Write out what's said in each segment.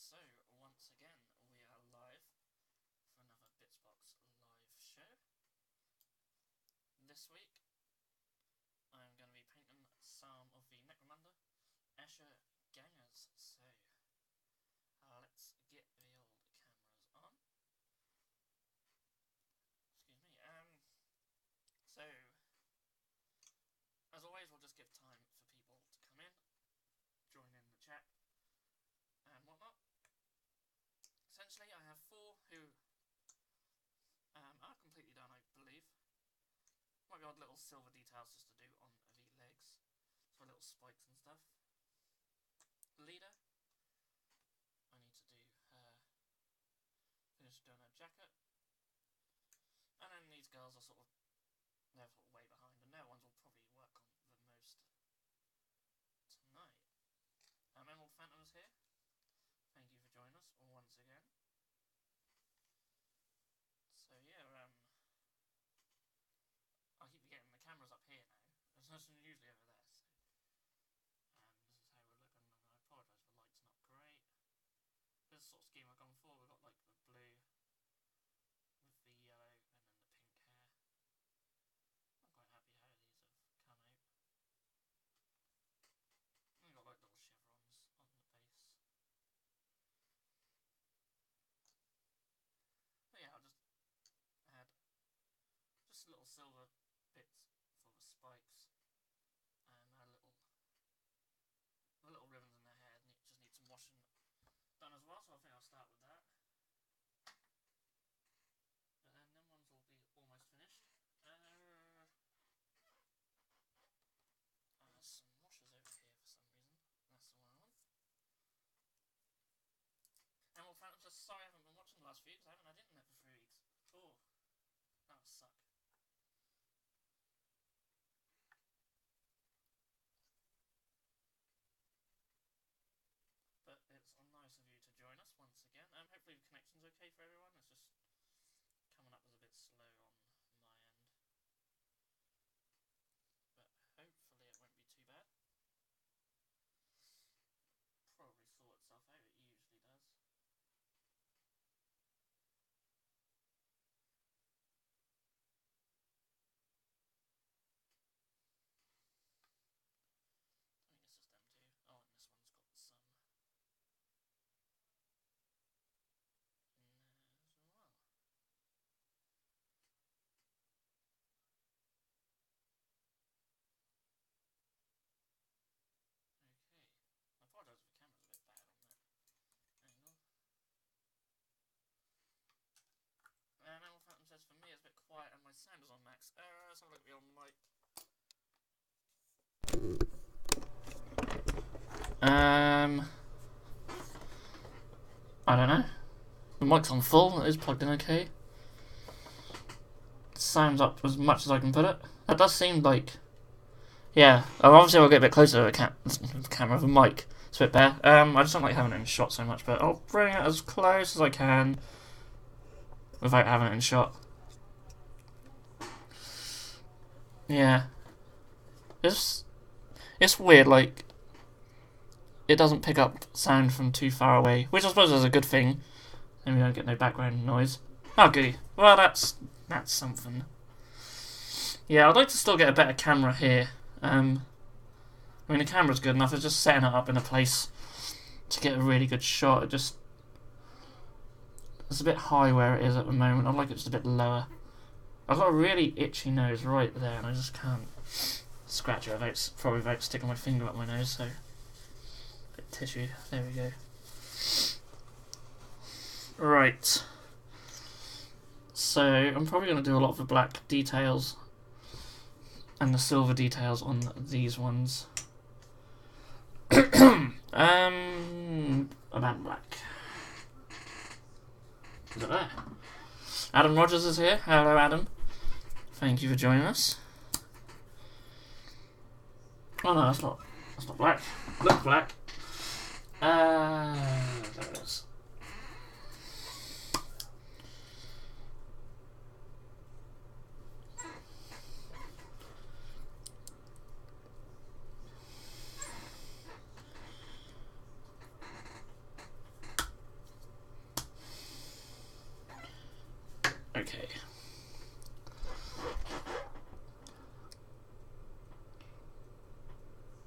So, once again, we are live for another Bitzbox live show. This week, I'm going to be painting some of the Necromunda Escher Gangers. So, let's get the old cameras on. Excuse me. So, as always, we'll just give time for people to come in, join in the chat, and whatnot. Essentially, I have four who are completely done, I believe. Might be odd little silver details just to do on the legs, so little spikes and stuff. Leader, I need to do finish doing her jacket, and then these girls are sort of way behind, and their ones will probably work on the most tonight. Emerald Phantom is here. Thank you for joining us once again. So yeah, I keep getting the cameras up here now. It's not usually over there. So, this is how we're looking, and I apologise if the light's not great. This sort of scheme I've gone for. We've got like the blue with the yellow and then the pink hair. I'm quite happy how these have come out. And we've got like little chevrons on the base. But yeah, I'll just add just little silver bits for the spikes, and the little ribbons in their hair just need some washing done as well, so I think I'll start with that. But then them ones will be almost finished. Some washers over here for some reason. That's the one I want. Emerald Phantom says, sorry I haven't been watching the last few because I haven't had internet for 3 weeks. Oh, that would suck. But it's nice of you to join us once again. Hopefully the connection's okay for everyone. It's just coming up as a bit slow on my end. But hopefully it won't be too bad. Probably sort itself out, it usually does. I think it's just them two. Oh, and this one's got some in there as well. Okay. I apologise if the camera's a bit bad on that angle. Emerald Phantom says, for me it's a bit quiet and my sound is on max. Let's have a look at the old mic. I don't know. The mic's on full, it is plugged in okay. Sounds up as much as I can put it. That does seem like... Yeah, obviously I'll get a bit closer to the camera of the mic. It's a bit better. I just don't like having it in shot so much, but I'll bring it as close as I can without having it in shot. Yeah. It's weird, like, it doesn't pick up sound from too far away, which I suppose is a good thing. Then we don't get no background noise. Oh, goody. Well, that's something. Yeah, I'd like to still get a better camera here. I mean, the camera's good enough. It's just setting it up in a place to get a really good shot. It's a bit high where it is at the moment. I'd like it just a bit lower. I've got a really itchy nose right there, and I just can't scratch it without sticking my finger up my nose. So, a bit of tissue. There we go. Right. So, I'm probably going to do a lot of the black details and the silver details on these ones. About black. Is it there? Adam Rogers is here. Hello, Adam. Thank you for joining us. Oh no, that's not black. Look black. There it is. Okay.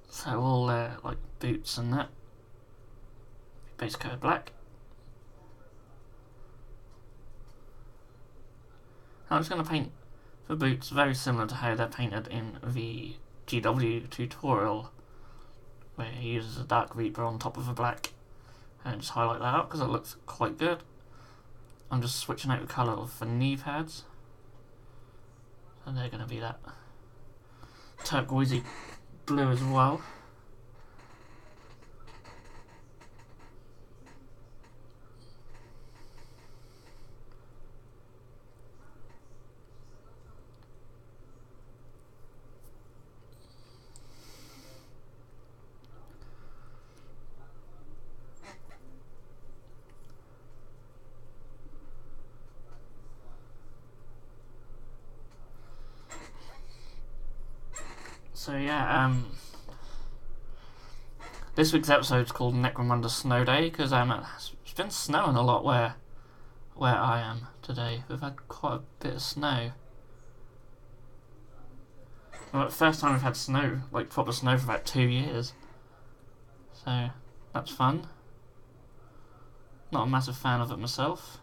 So all like boots and that. Base coat black. I'm just going to paint the boots very similar to how they're painted in the GW tutorial, where he uses a dark Reaper on top of a black, and just highlight that out because it looks quite good. I'm just switching out the colour of the knee pads, and they're going to be that turquoisey blue as well. So yeah, this week's episode is called Necromunda Snow Day because it's been snowing a lot where I am today. We've had quite a bit of snow. Well, the first time we've had snow, like proper snow, for about 2 years. So that's fun. Not a massive fan of it myself.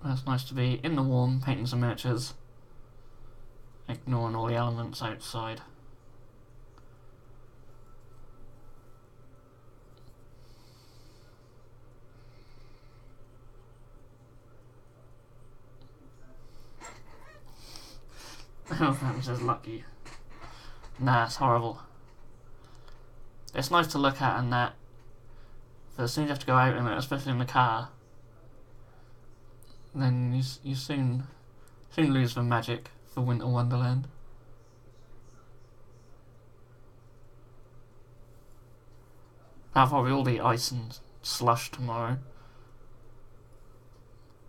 But it's nice to be in the warm, painting some miniatures, ignoring all the elements outside. That says lucky. Nah, it's horrible. It's nice to look at and that, but as soon as you have to go out in it, especially in the car, then you soon lose the magic for Winter Wonderland. That'll probably all be ice and slush tomorrow.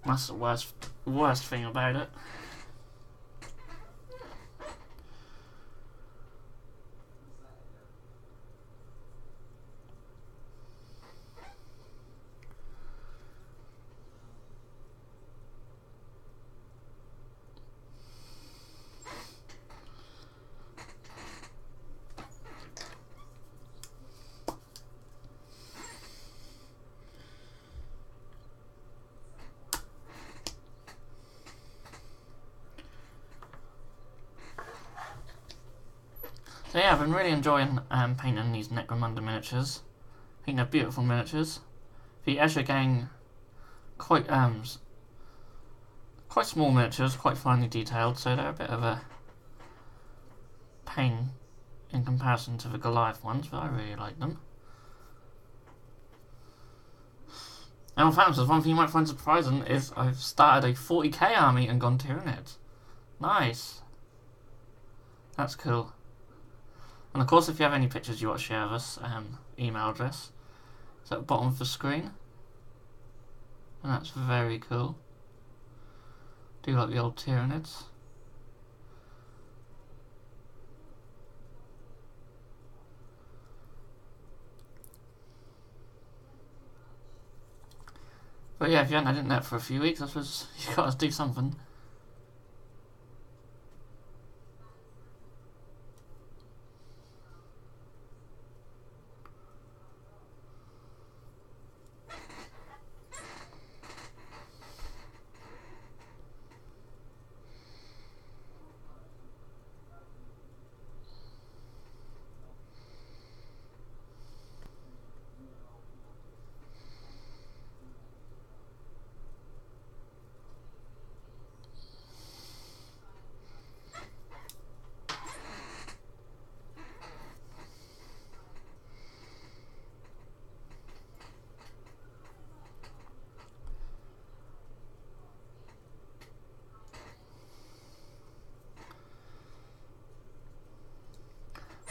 That's the worst thing about it. So yeah, I've been really enjoying painting these Necromunda miniatures. I think they're beautiful miniatures. The Escher gang, quite small miniatures, quite finely detailed, so they're a bit of a pain in comparison to the Goliath ones, but I really like them. And on Phantoms, one thing you might find surprising is I've started a 40k army and gone Tyranids. Nice. That's cool. And of course, if you have any pictures you want to share with us, email address is at the bottom of the screen. And that's very cool. Do like the old Tyranids. But yeah, if you haven't had internet for a few weeks, I suppose you've got to do something.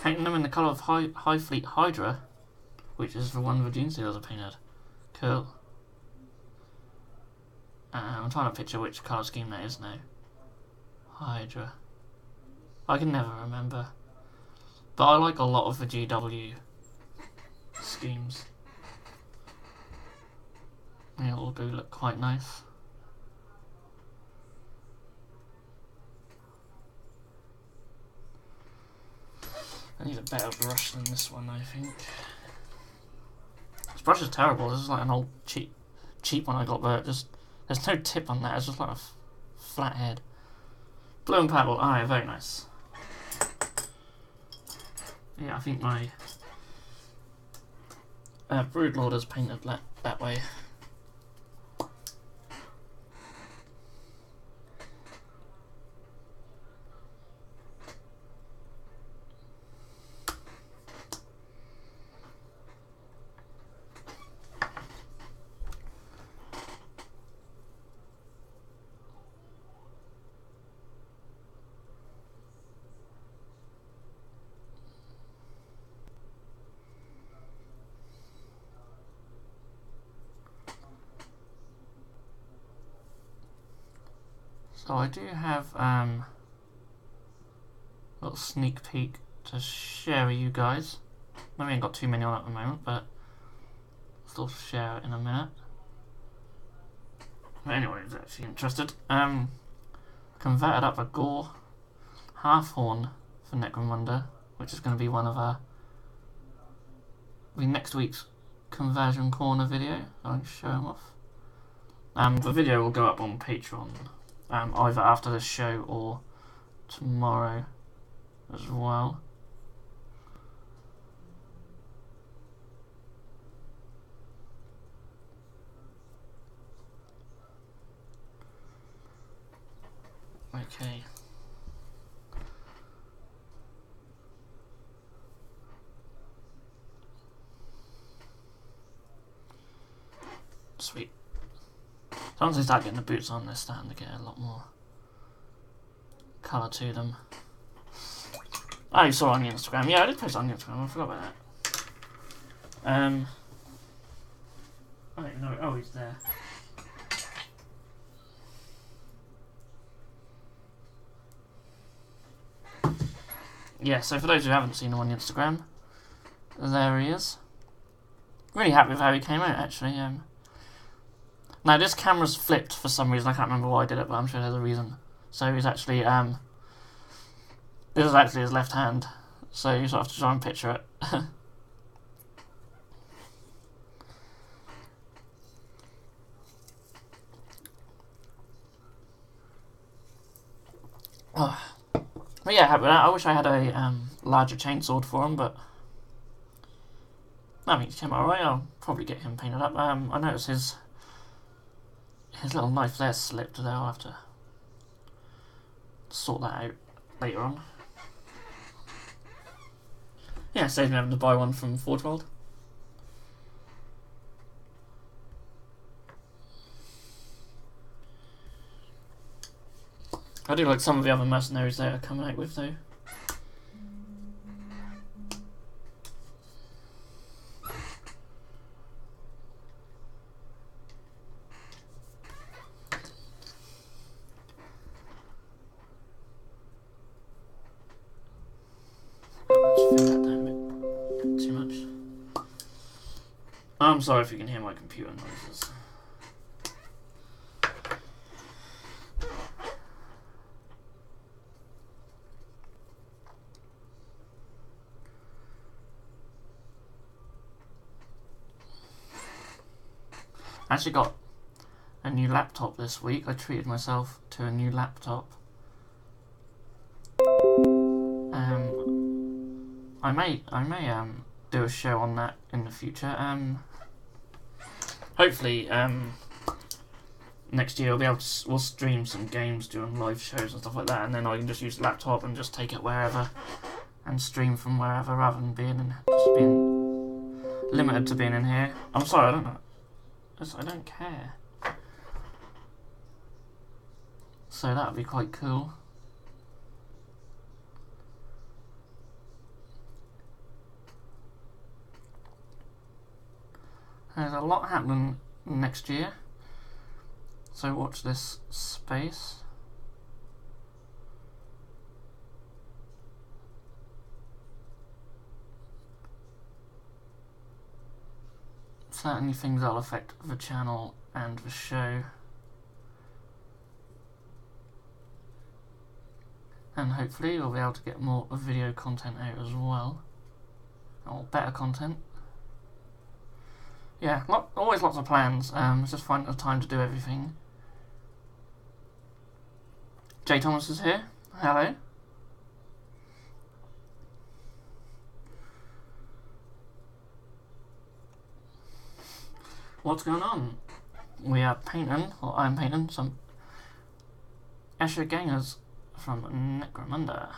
Painting them in the colour of High Fleet Hydra, which is the one the Dune Seals are painted. Cool. I'm trying to picture which colour scheme that is now. Hydra. I can never remember. But I like a lot of the GW schemes. It all do look quite nice. I need a better brush than this one, I think. This brush is terrible. This is like an old cheap one I got, but just there's no tip on that. It's just like a flat head. Blue and purple. Ah, very nice. Yeah, I think my Broodlord is painted that way. So I do have a little sneak peek to share with you guys. I haven't got too many on at the moment, but I'll still share it in a minute. But anyway, if you're actually interested, converted up a Gore half horn for Necromunda, which is going to be one of next week's conversion corner video. I'll show them off. The video will go up on Patreon. Either after this show or tomorrow as well. Okay. Sweet. So once they start getting the boots on, they're starting to get a lot more colour to them. Oh, you saw it on the Instagram. Yeah, I did post it on the Instagram. I forgot about that. Oh, no. Oh, he's there. Yeah, so for those who haven't seen him on the Instagram, there he is. Really happy with how he came out, actually. Now, this camera's flipped for some reason. I can't remember why I did it, but I'm sure there's a reason. So he's actually, this is actually his left hand. So you sort of have to try and picture it. Oh. But yeah, happy with that. I wish I had a larger chainsword for him, but I mean, he came out alright. I'll probably get him painted up. I noticed his little knife there slipped there. I'll have to sort that out later on. Yeah, saves me having to buy one from Forge World. I do like some of the other mercenaries they are coming out with, though. Too much. I'm sorry if you can hear my computer noises. I actually got a new laptop this week. I treated myself to a new laptop. I may do a show on that in the future. Hopefully next year we'll stream some games during live shows and stuff like that, and then I can just use the laptop and just take it wherever and stream from wherever rather than being limited to being in here. I'm sorry, I don't know. I don't care. So that would be quite cool. There's a lot happening next year, so watch this space. Certainly things that'll affect the channel and the show. And hopefully we'll be able to get more video content out as well. Or better content. Yeah, always lots of plans. Just finding the time to do everything. Jay Thomas is here. Hello. What's going on? We are painting, or I'm painting, some Escher Gangers from Necromunda.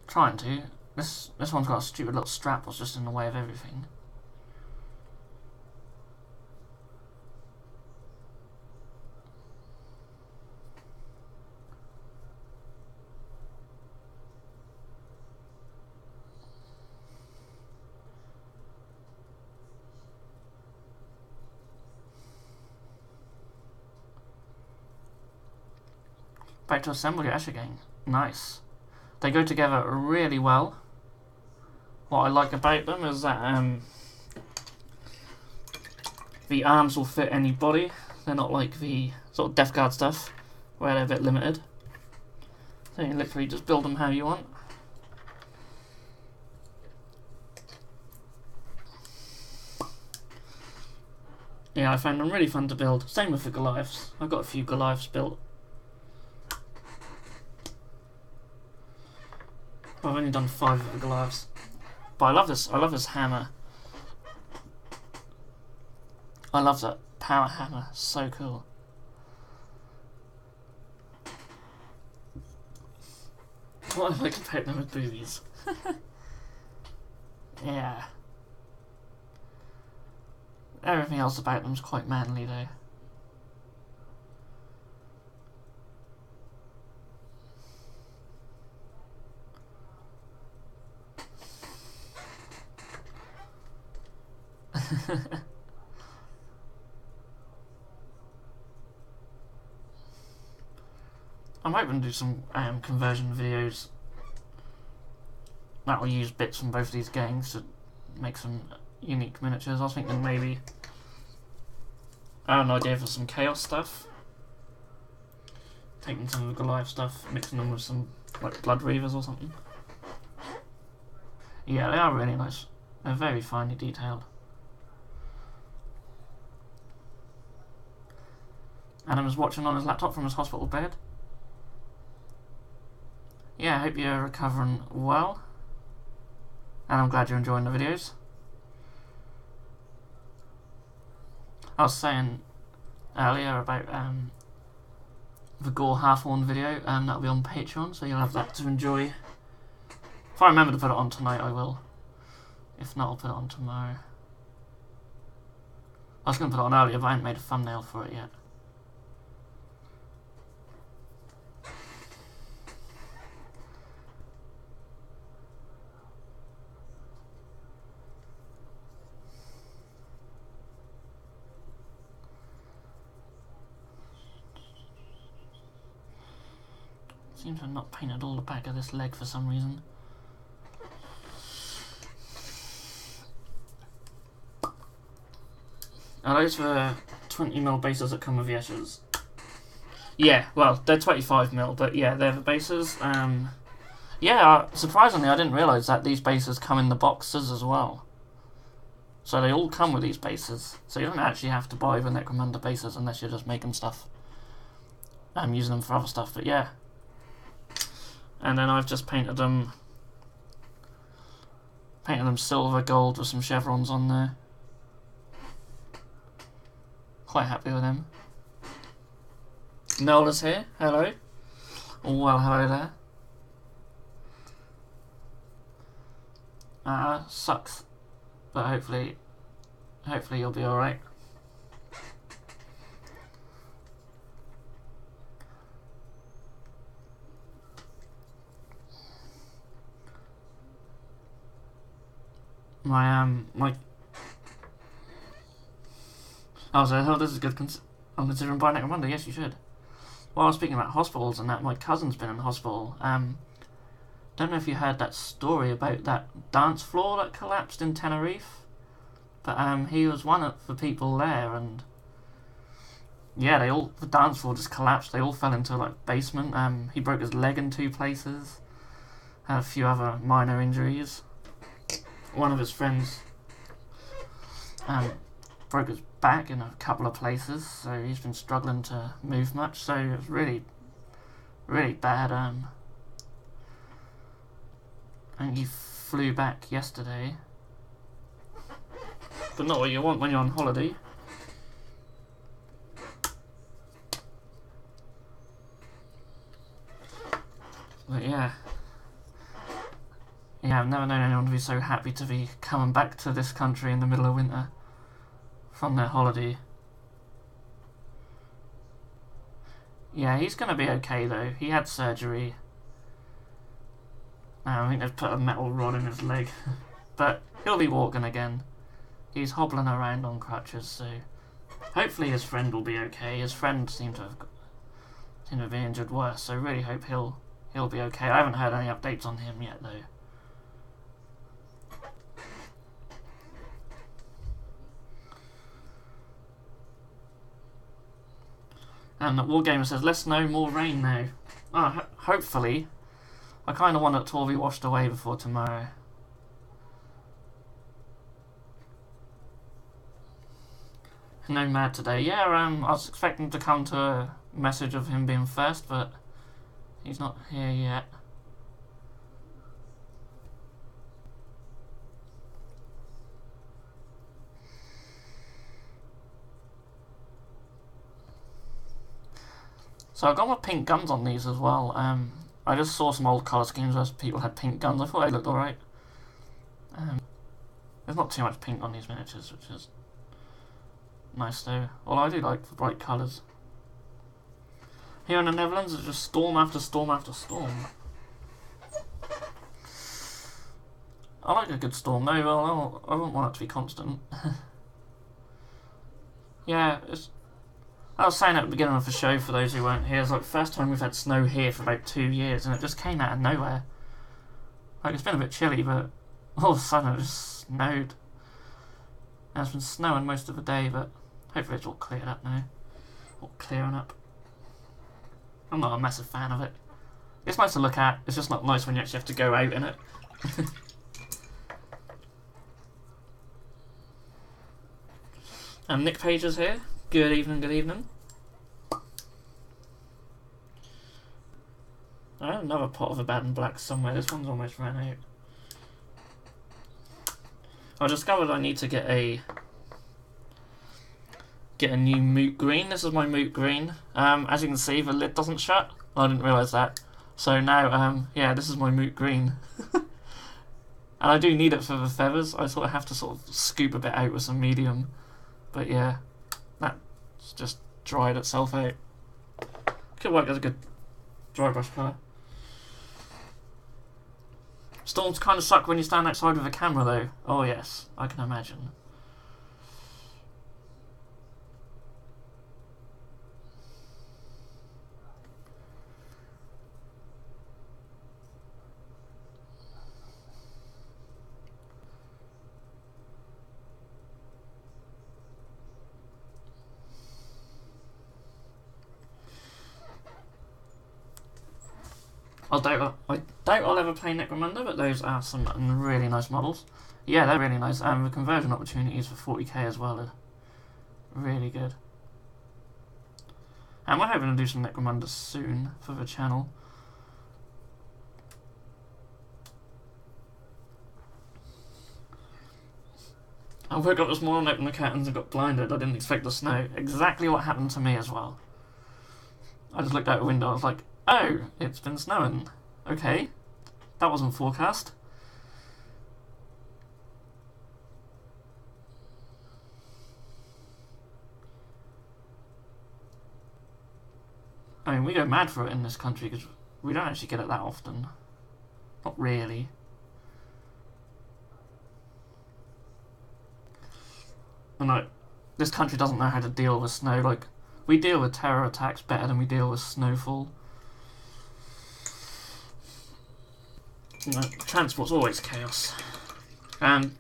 Trying to. This one's got a stupid little strap that's just in the way of everything. Back to assemble your Escher Gang. Nice. They go together really well. What I like about them is that the arms will fit any body. They're not like the sort of Death Guard stuff, where they're a bit limited. So you literally just build them how you want. Yeah, I found them really fun to build. Same with the Goliaths. I've got a few Goliaths built. I've only done 5 of the Goliaths. But I love this hammer. I love that power hammer. So cool. What I like about them with boobies. Yeah. Everything else about them is quite manly though. I'm hoping to do some conversion videos that will use bits from both of these gangs to make some unique miniatures. I was thinking maybe, I have an idea for some Chaos stuff. Taking some of the Goliath stuff, mixing them with some like Blood Reavers or something. Yeah, they are really nice. They're very finely detailed. Adam's watching on his laptop from his hospital bed. Yeah, I hope you're recovering well. And I'm glad you're enjoying the videos. I was saying earlier about the Gore Half-Horn video, that'll be on Patreon, so you'll have that to enjoy. If I remember to put it on tonight, I will. If not, I'll put it on tomorrow. I was going to put it on earlier, but I hadn't made a thumbnail for it yet. Seems to have not painted all the back of this leg for some reason. Are those the 20mm bases that come with the Eschers? Yeah, well, they're 25mm, but yeah, they're the bases. Yeah, surprisingly, I didn't realise that these bases come in the boxes as well. So they all come with these bases. So you don't actually have to buy the Necromunda bases unless you're just making stuff. I'm using them for other stuff, but yeah. And then I've just painted them silver gold with some chevrons on there. Quite happy with them. Nola's here. Hello. Well, hello there. Sucks, but hopefully you'll be all right. This is good. I'm considering buying Necromunda. Yes, you should. While I was speaking about hospitals and that, my cousin's been in hospital. don't know if you heard that story about that dance floor that collapsed in Tenerife, but he was one of the people there, and yeah, the dance floor just collapsed. They all fell into like basement. He broke his leg in 2 places, had a few other minor injuries. One of his friends broke his back in a couple of places, so he's been struggling to move much. So it was really, really bad. And he flew back yesterday, but not what you want when you're on holiday. But yeah, I've never known anyone to be so happy to be coming back to this country in the middle of winter from their holiday. Yeah, he's gonna be okay though. He had surgery. I think they've put a metal rod in his leg, but he'll be walking again. He's hobbling around on crutches, so hopefully his friend will be okay. His friend seemed to have been injured worse, so really hope he'll be okay. I haven't heard any updates on him yet though. And Wargamer says, less snow, more rain now. Oh, hopefully. I kind of want it to all be washed away before tomorrow. No Mad today. Yeah, I was expecting to come to a message of him being first, but he's not here yet. So I got my pink guns on these as well. I just saw some old colour schemes where people had pink guns. I thought they looked alright. There's not too much pink on these miniatures, which is nice though. Well, I do like the bright colours. Here in the Netherlands, it's just storm after storm after storm. I like a good storm though, well, I wouldn't want it to be constant. Yeah, I was saying at the beginning of the show, for those who weren't here, it's like the first time we've had snow here for about 2 years, and it just came out of nowhere. Like, it's been a bit chilly, but all of a sudden it just snowed. And it's been snowing most of the day, but hopefully it's all cleared up now. All clearing up. I'm not a massive fan of it. It's nice to look at, it's just not nice when you actually have to go out in it. And Nick Page is here. Good evening, good evening. I have another pot of Abaddon Black somewhere. This one's almost ran out. I discovered I need to get a new Moot Green. This is my Moot Green. As you can see, the lid doesn't shut. I didn't realise that. So now, yeah, this is my Moot Green. And I do need it for the feathers. I sort of have to sort of scoop a bit out with some medium. But yeah, that's just dried itself out. Could work as a good dry brush colour. Storms kind of suck when you stand outside with a camera though. Oh yes, I can imagine. I doubt I'll ever play Necromunda, but those are some really nice models. Yeah, they're really nice, and the conversion opportunities for 40k as well are really good. And we're hoping to do some Necromunda soon for the channel. I woke up this morning, opened the curtains and got blinded. I didn't expect the snow. Exactly what happened to me as well. I just looked out the window, I was like, oh, it's been snowing. Okay, that wasn't forecast. I mean, we go mad for it in this country because we don't actually get it that often. Not really. And like, this country doesn't know how to deal with snow. Like, we deal with terror attacks better than we deal with snowfall. Transport's always chaos. And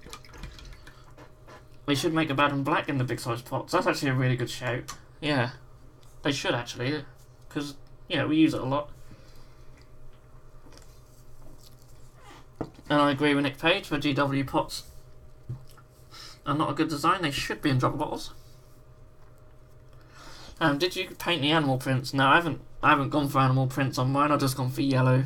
they should make a bad and black in the big size pots. That's actually a really good shout. Yeah, they should actually, because we use it a lot. And I agree with Nick Page for GW pots are not a good design. They should be in dropper bottles. Did you paint the animal prints? No, I haven't gone for animal prints on mine. I've just gone for yellow.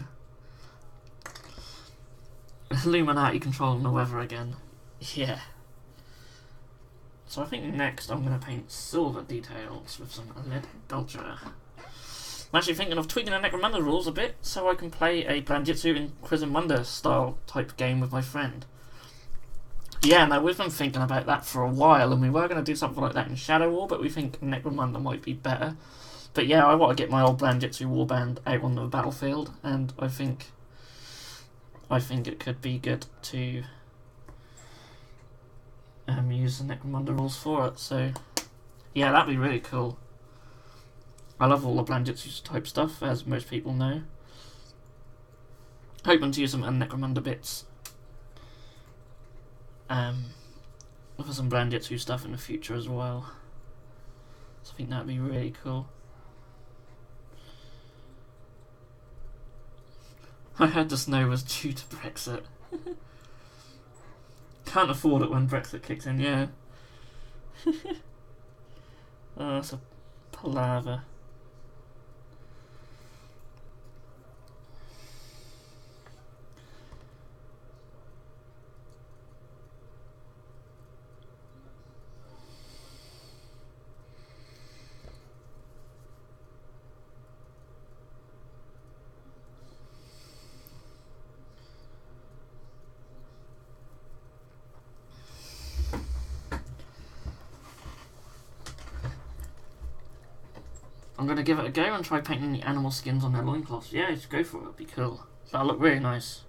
Illuminati controlling the weather again. Yeah. So I think next I'm going to paint silver details with some lead belcher. I'm actually thinking of tweaking the Necromunda rules a bit so I can play a Planjitsu in Necromunda style type game with my friend. Yeah, no, we've been thinking about that for a while, and we were going to do something like that in Shadow War, but we think Necromunda might be better. But yeah, I want to get my old Planjitsu warband out on the battlefield, and I think it could be good to use the Necromunda rules for it. So yeah, that'd be really cool. I love all the Planjitsu type stuff, as most people know. Hoping to use some Necromunda bits for some Planjitsu stuff in the future as well. So I think that'd be really cool. I heard the snow was due to Brexit. Can't afford it when Brexit kicks in, yeah. Oh, that's a palaver. I'm going to give it a go and try painting the animal skins on their loincloths. Yeah, just go for it, it'd be cool. That'll look really nice.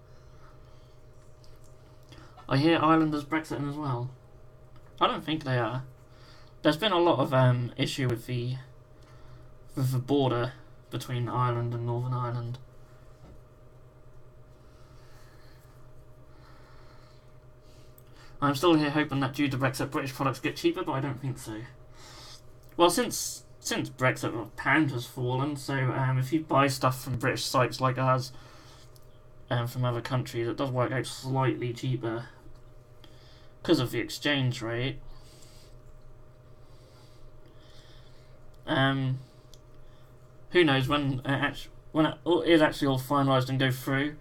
I hear Ireland is Brexiting as well. I don't think they are. There's been a lot of issue with the border between Ireland and Northern Ireland. I'm still here hoping that due to Brexit British products get cheaper, but I don't think so. Well, since Brexit, the pound has fallen, so if you buy stuff from British sites like ours, from other countries, it does work out slightly cheaper because of the exchange rate. Who knows when it is actually all finalised and go through,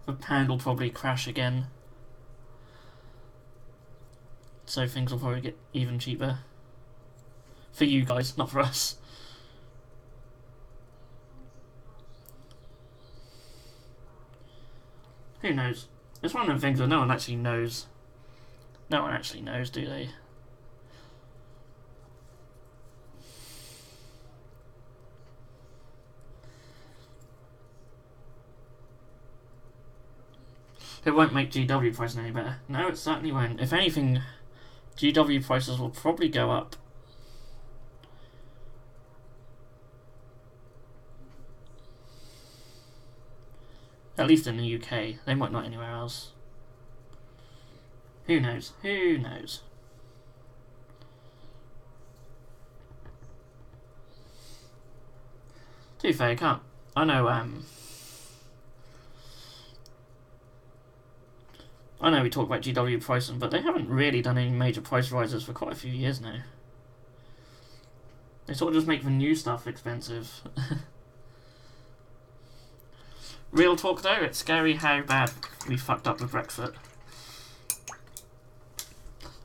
the pound will probably crash again. So things will probably get even cheaper. For you guys, not for us. Who knows? It's one of them things that no one actually knows. No one actually knows, do they? It won't make GW pricing any better. No, it certainly won't. If anything, GW prices will probably go up. At least in the UK. They might not anywhere else. Who knows? Who knows? To be fair, you can't. I know we talk about GW pricing, but they haven't really done any major price rises for quite a few years now. They sort of just make the new stuff expensive. Real talk though, it's scary how bad we fucked up with Brexit.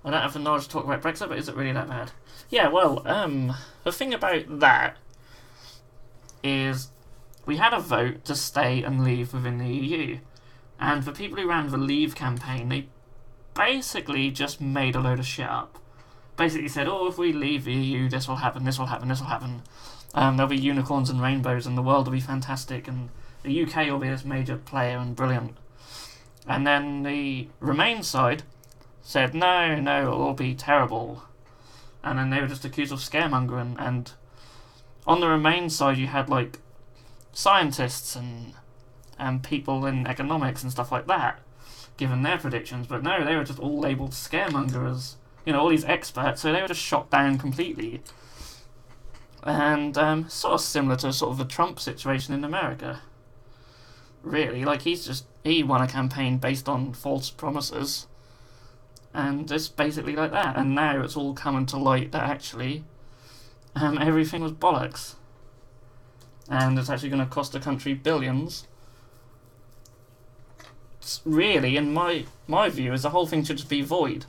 I don't have the knowledge to talk about Brexit, but is it really that bad? Yeah, well, the thing about that is we had a vote to stay and leave within the EU. And the people who ran the Leave campaign, they basically just made a load of shit up. Basically said, oh, if we leave the EU, this will happen, this will happen, this will happen. There'll be unicorns and rainbows and the world will be fantastic and the UK will be this major player and brilliant. And then the Remain side said, no, it'll all be terrible. And then they were just accused of scaremongering. And on the Remain side, you had like scientists and people in economics and stuff like that, given their predictions. But no, they were just all labelled scaremongers. All these experts, so they were just shot down completely. And sort of similar to sort of the Trump situation in America. Really, like he won a campaign based on false promises, and it's basically like that. And now it's all coming to light that actually everything was bollocks, and it's actually going to cost the country billions. It's really, in my view, is the whole thing should just be void,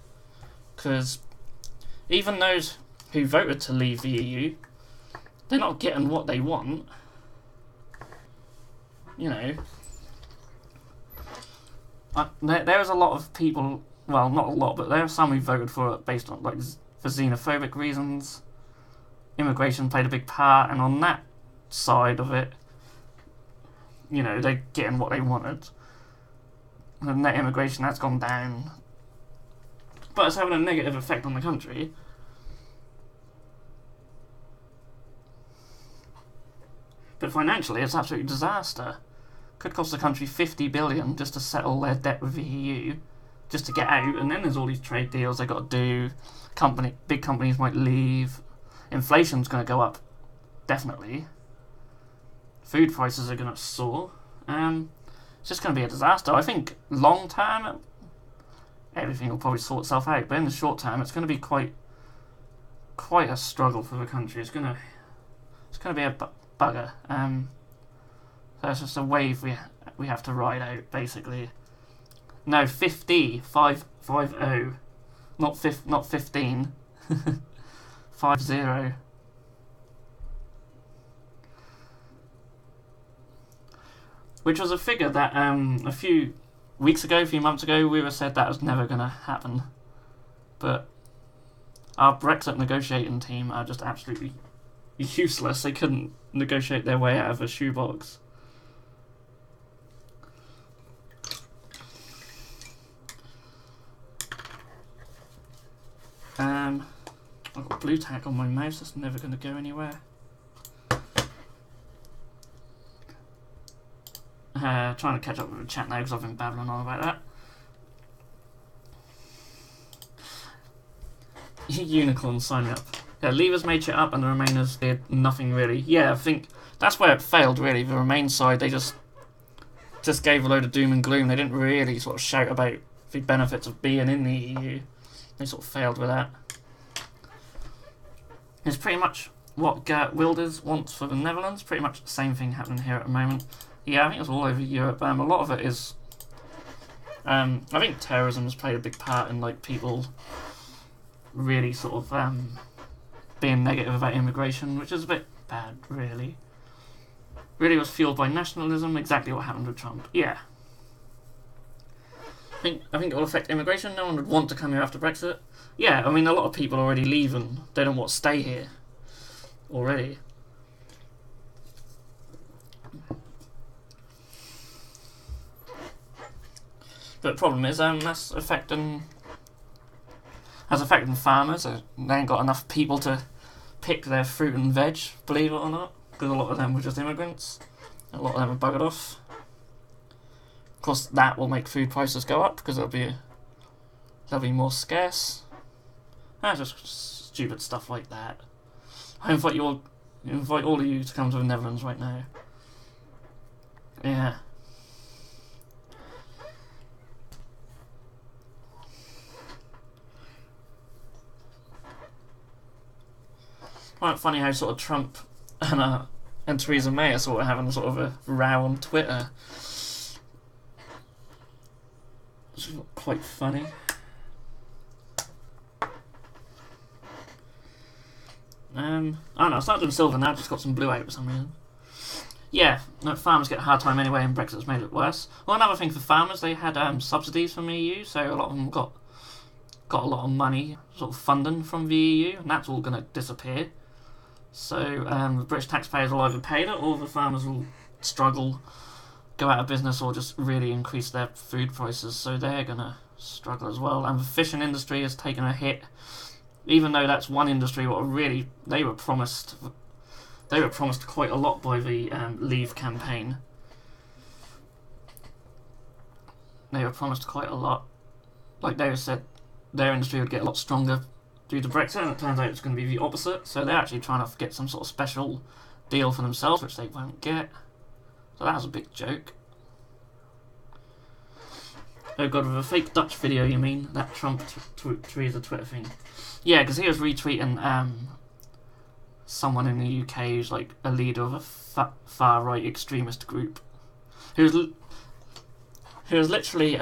because even those who voted to leave the EU, they're not getting what they want. There's a lot of people, well, not a lot, but there are some who voted for it based on, for xenophobic reasons. Immigration played a big part, and on that side of it, they're getting what they wanted. The net immigration, that's gone down. But it's having a negative effect on the country. But financially, it's absolutely a disaster. Could cost the country $50 billion just to settle their debt with the EU, just to get out. And then there's all these trade deals they got to do. Big companies might leave. Inflation's going to go up, definitely. Food prices are going to soar. It's just going to be a disaster. I think long term, everything will probably sort itself out. But in the short term, it's going to be quite a struggle for the country. It's going to be a bugger. So it's just a wave we have to ride out, basically. No, 50, 5-0, not 15, 5-0. Which was a figure that a few months ago, we were said that was never going to happen. But our Brexit negotiating team are just absolutely useless. They couldn't negotiate their way out of a shoebox. I've got blue tack on my mouse, that's never going to go anywhere. Trying to catch up with the chat now because I've been babbling on about that. Unicorns signing up. Yeah, Leavers made shit up and the Remainers did nothing really. Yeah, I think that's where it failed really. The Remain side, they just gave a load of doom and gloom. They didn't really sort of shout about the benefits of being in the EU. They sort of failed with that. It's pretty much what Geert Wilders wants for the Netherlands. Pretty much the same thing happening here at the moment. Yeah, I think it's all over Europe. A lot of it is... I think terrorism has played a big part in people really sort of being negative about immigration, which is a bit bad, really. Really was fueled by nationalism, exactly what happened with Trump. Yeah. I think it will affect immigration. No one would want to come here after Brexit. Yeah, I mean, a lot of people are already leaving. They don't want to stay here already. But the problem is, that's affecting farmers. They ain't got enough people to pick their fruit and veg, believe it or not, because a lot of them were just immigrants. A lot of them are buggered off. Of course, that will make food prices go up because they'll be more scarce. That's just stupid stuff like that. I invite all of you to come to the Netherlands right now. Yeah. Quite funny how sort of Trump and Theresa May are sort of having sort of a row on Twitter. It's quite funny. I don't know, I started doing silver now, just got some blue out for some reason. Yeah, no, farmers get a hard time anyway, and Brexit's made it worse. Well, another thing for farmers, they had subsidies from the EU, so a lot of them got a lot of money sort of funding from the EU, and that's all going to disappear. So the British taxpayers will either pay it, or the farmers will struggle, go out of business, or just really increase their food prices, so they're going to struggle as well. And the fishing industry has taken a hit, even though that's one industry what really they were promised quite a lot by the Leave campaign. they were promised quite a lot. Like they said, their industry would get a lot stronger due to Brexit, and it turns out it's going to be the opposite. So they're actually trying to get some sort of special deal for themselves, which they won't get. So that was a big joke. Oh god, with a fake Dutch video, you mean? That Trump tweeted Twitter thing. Yeah, because he was retweeting someone in the UK who's like a leader of a far-right extremist group. Who's literally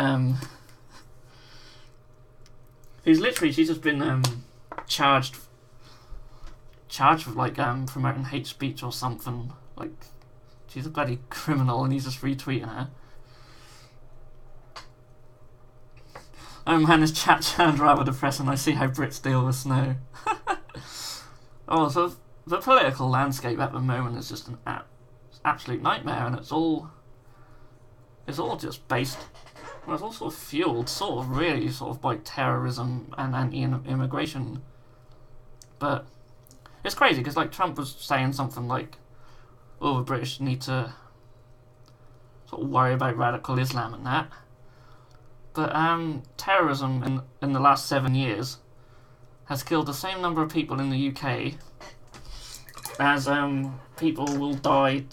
she's just been charged with like promoting hate speech or something. Like she's a bloody criminal, and he's just retweeting her. Oh man, this chat sounds rather depressing. I see how Brits deal with snow. Oh, so the political landscape at the moment is just an absolute nightmare, and it's all just based. Well, it's all sort of fueled, really by terrorism and anti-immigration. But it's crazy because like Trump was saying something like, "Oh, the British need to sort of worry about radical Islam and that." But terrorism in the last 7 years has killed the same number of people in the UK as people will die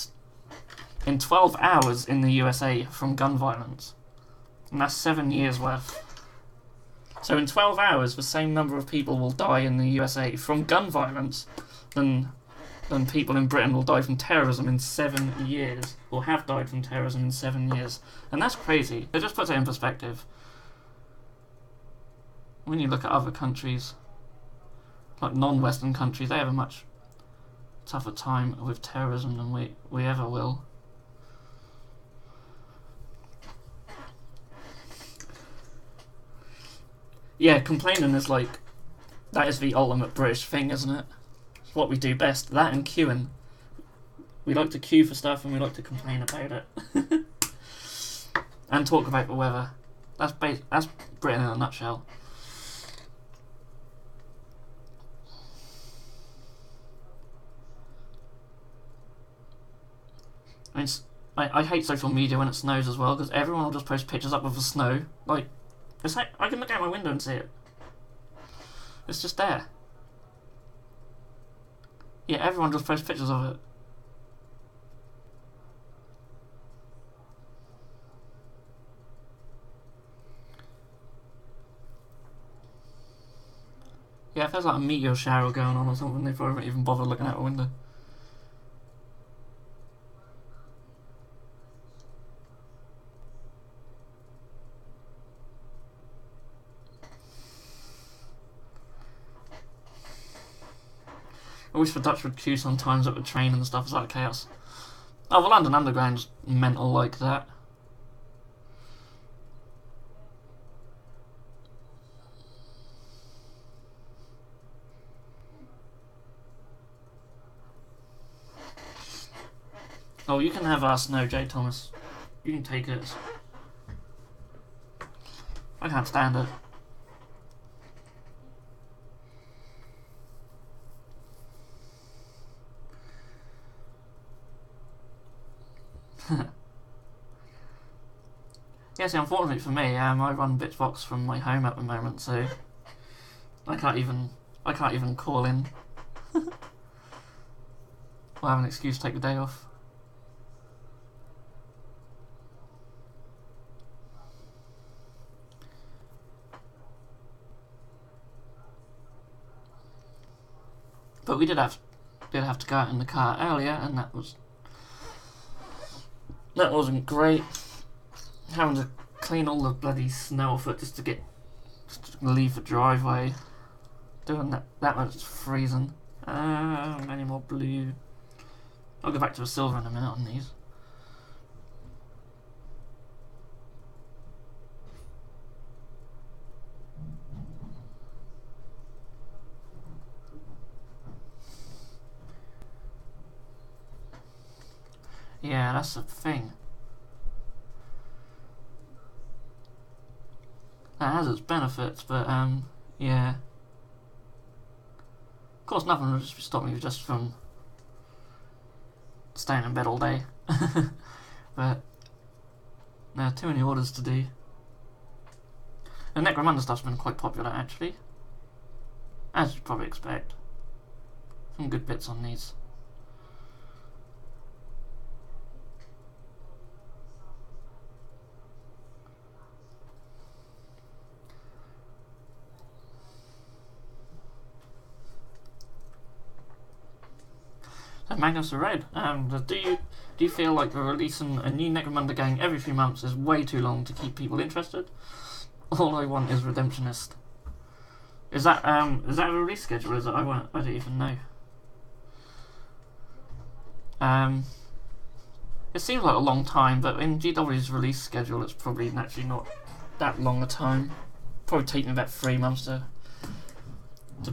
in 12 hours in the USA from gun violence. And that's 7 years worth. So in 12 hours, the same number of people will die in the USA from gun violence than people in Britain will die from terrorism in 7 years, or have died from terrorism in 7 years. And that's crazy. It just puts it in perspective. When you look at other countries, like non-Western countries, they have a much tougher time with terrorism than we ever will. Yeah, complaining is like, that is the ultimate British thing, isn't it? It's what we do best. That and queuing. We like to queue for stuff and we like to complain about it. And talk about the weather. That's Britain in a nutshell. I mean, I hate social media when it snows as well, because everyone will just post pictures up of the snow. Like, it's like, I can look out my window and see it. It's just there. Yeah, everyone just posts pictures of it. Yeah, if there's like a meteor shower going on or something, they probably won't even bother looking out a window. I wish the Dutch would queue sometimes at the train and stuff. It's like chaos. Oh, the London Underground's mental like that. Oh, you can have our snow, J. Thomas. You can take it. I can't stand it. Yeah, see, unfortunately for me, I run Bitzbox from my home at the moment, so I can't even call in. I'll have an excuse to take the day off. But we did have to go out in the car earlier, and that wasn't great. Having to clean all the bloody snow off it just to leave the driveway. Doing that was freezing. Any more blue? I'll go back to a silver in a minute on these. Yeah, that's the thing. That has its benefits, but yeah. Of course, nothing will just stop me just from staying in bed all day. But there are too many orders to do. The Necromunda stuff's been quite popular, actually. As you'd probably expect. Some good bits on these. So Magnus the Red, do you feel like releasing a new Necromunda game every 3 months is way too long to keep people interested? All I want is Redemptionist. Is that a release schedule? Is it? I don't even know. It seems like a long time, but in GW's release schedule, it's probably naturally not that long a time. Probably taking about 3 months to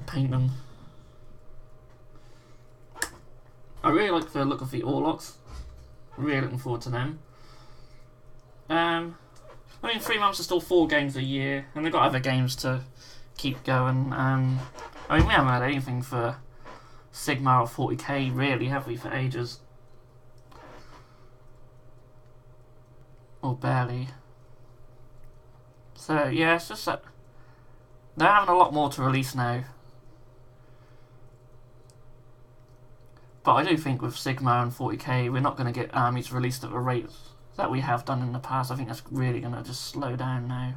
paint them. I really like the look of the Orlocks. Really looking forward to them. I mean, 3 months is still 4 games a year, and they've got other games to keep going. I mean, we haven't had anything for Sigma or 40k, really, have we, for ages? Or barely. So, yeah, it's just that they're having a lot more to release now. But I do think with Sigma and 40k, we're not going to get armies released at the rate that we have done in the past. I think that's really going to just slow down now.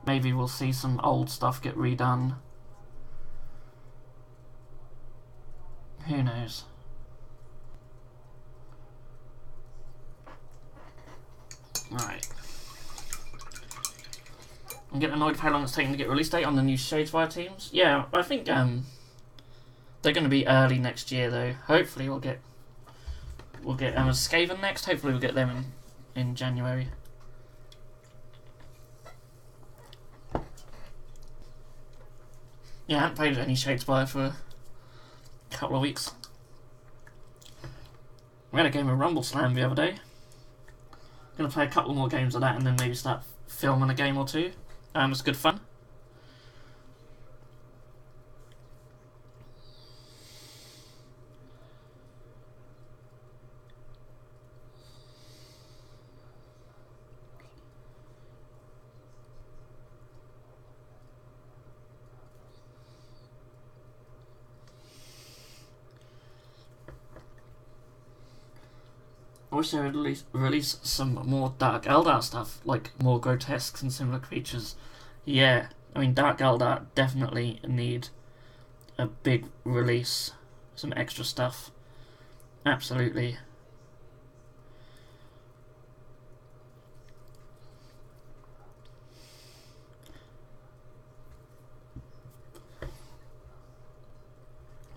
Maybe we'll see some old stuff get redone. Who knows? Right. I'm getting annoyed with how long it's taking to get release date on the new Shadespire teams. Yeah, I think they're going to be early next year though. Hopefully we'll get Skaven next. Hopefully we'll get them in January. Yeah, I haven't played any Shadespire for a couple of weeks. We had a game of Rumble Slam the other day. Gonna play a couple more games of that and then maybe start filming a game or two. It's good fun. I wish they would release some more Dark Eldar stuff, like more grotesques and similar creatures. Yeah, I mean, Dark Eldar definitely need a big release, some extra stuff. Absolutely.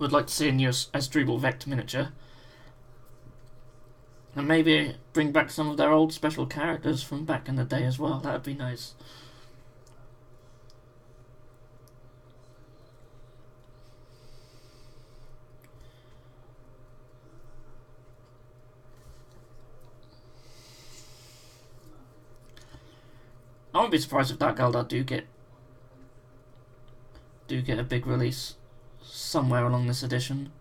Would like to see a new Asdrubal Vector miniature. And maybe bring back some of their old special characters from back in the day as well. That would be nice. I wouldn't be surprised if Dark Eldar do get a big release somewhere along this edition.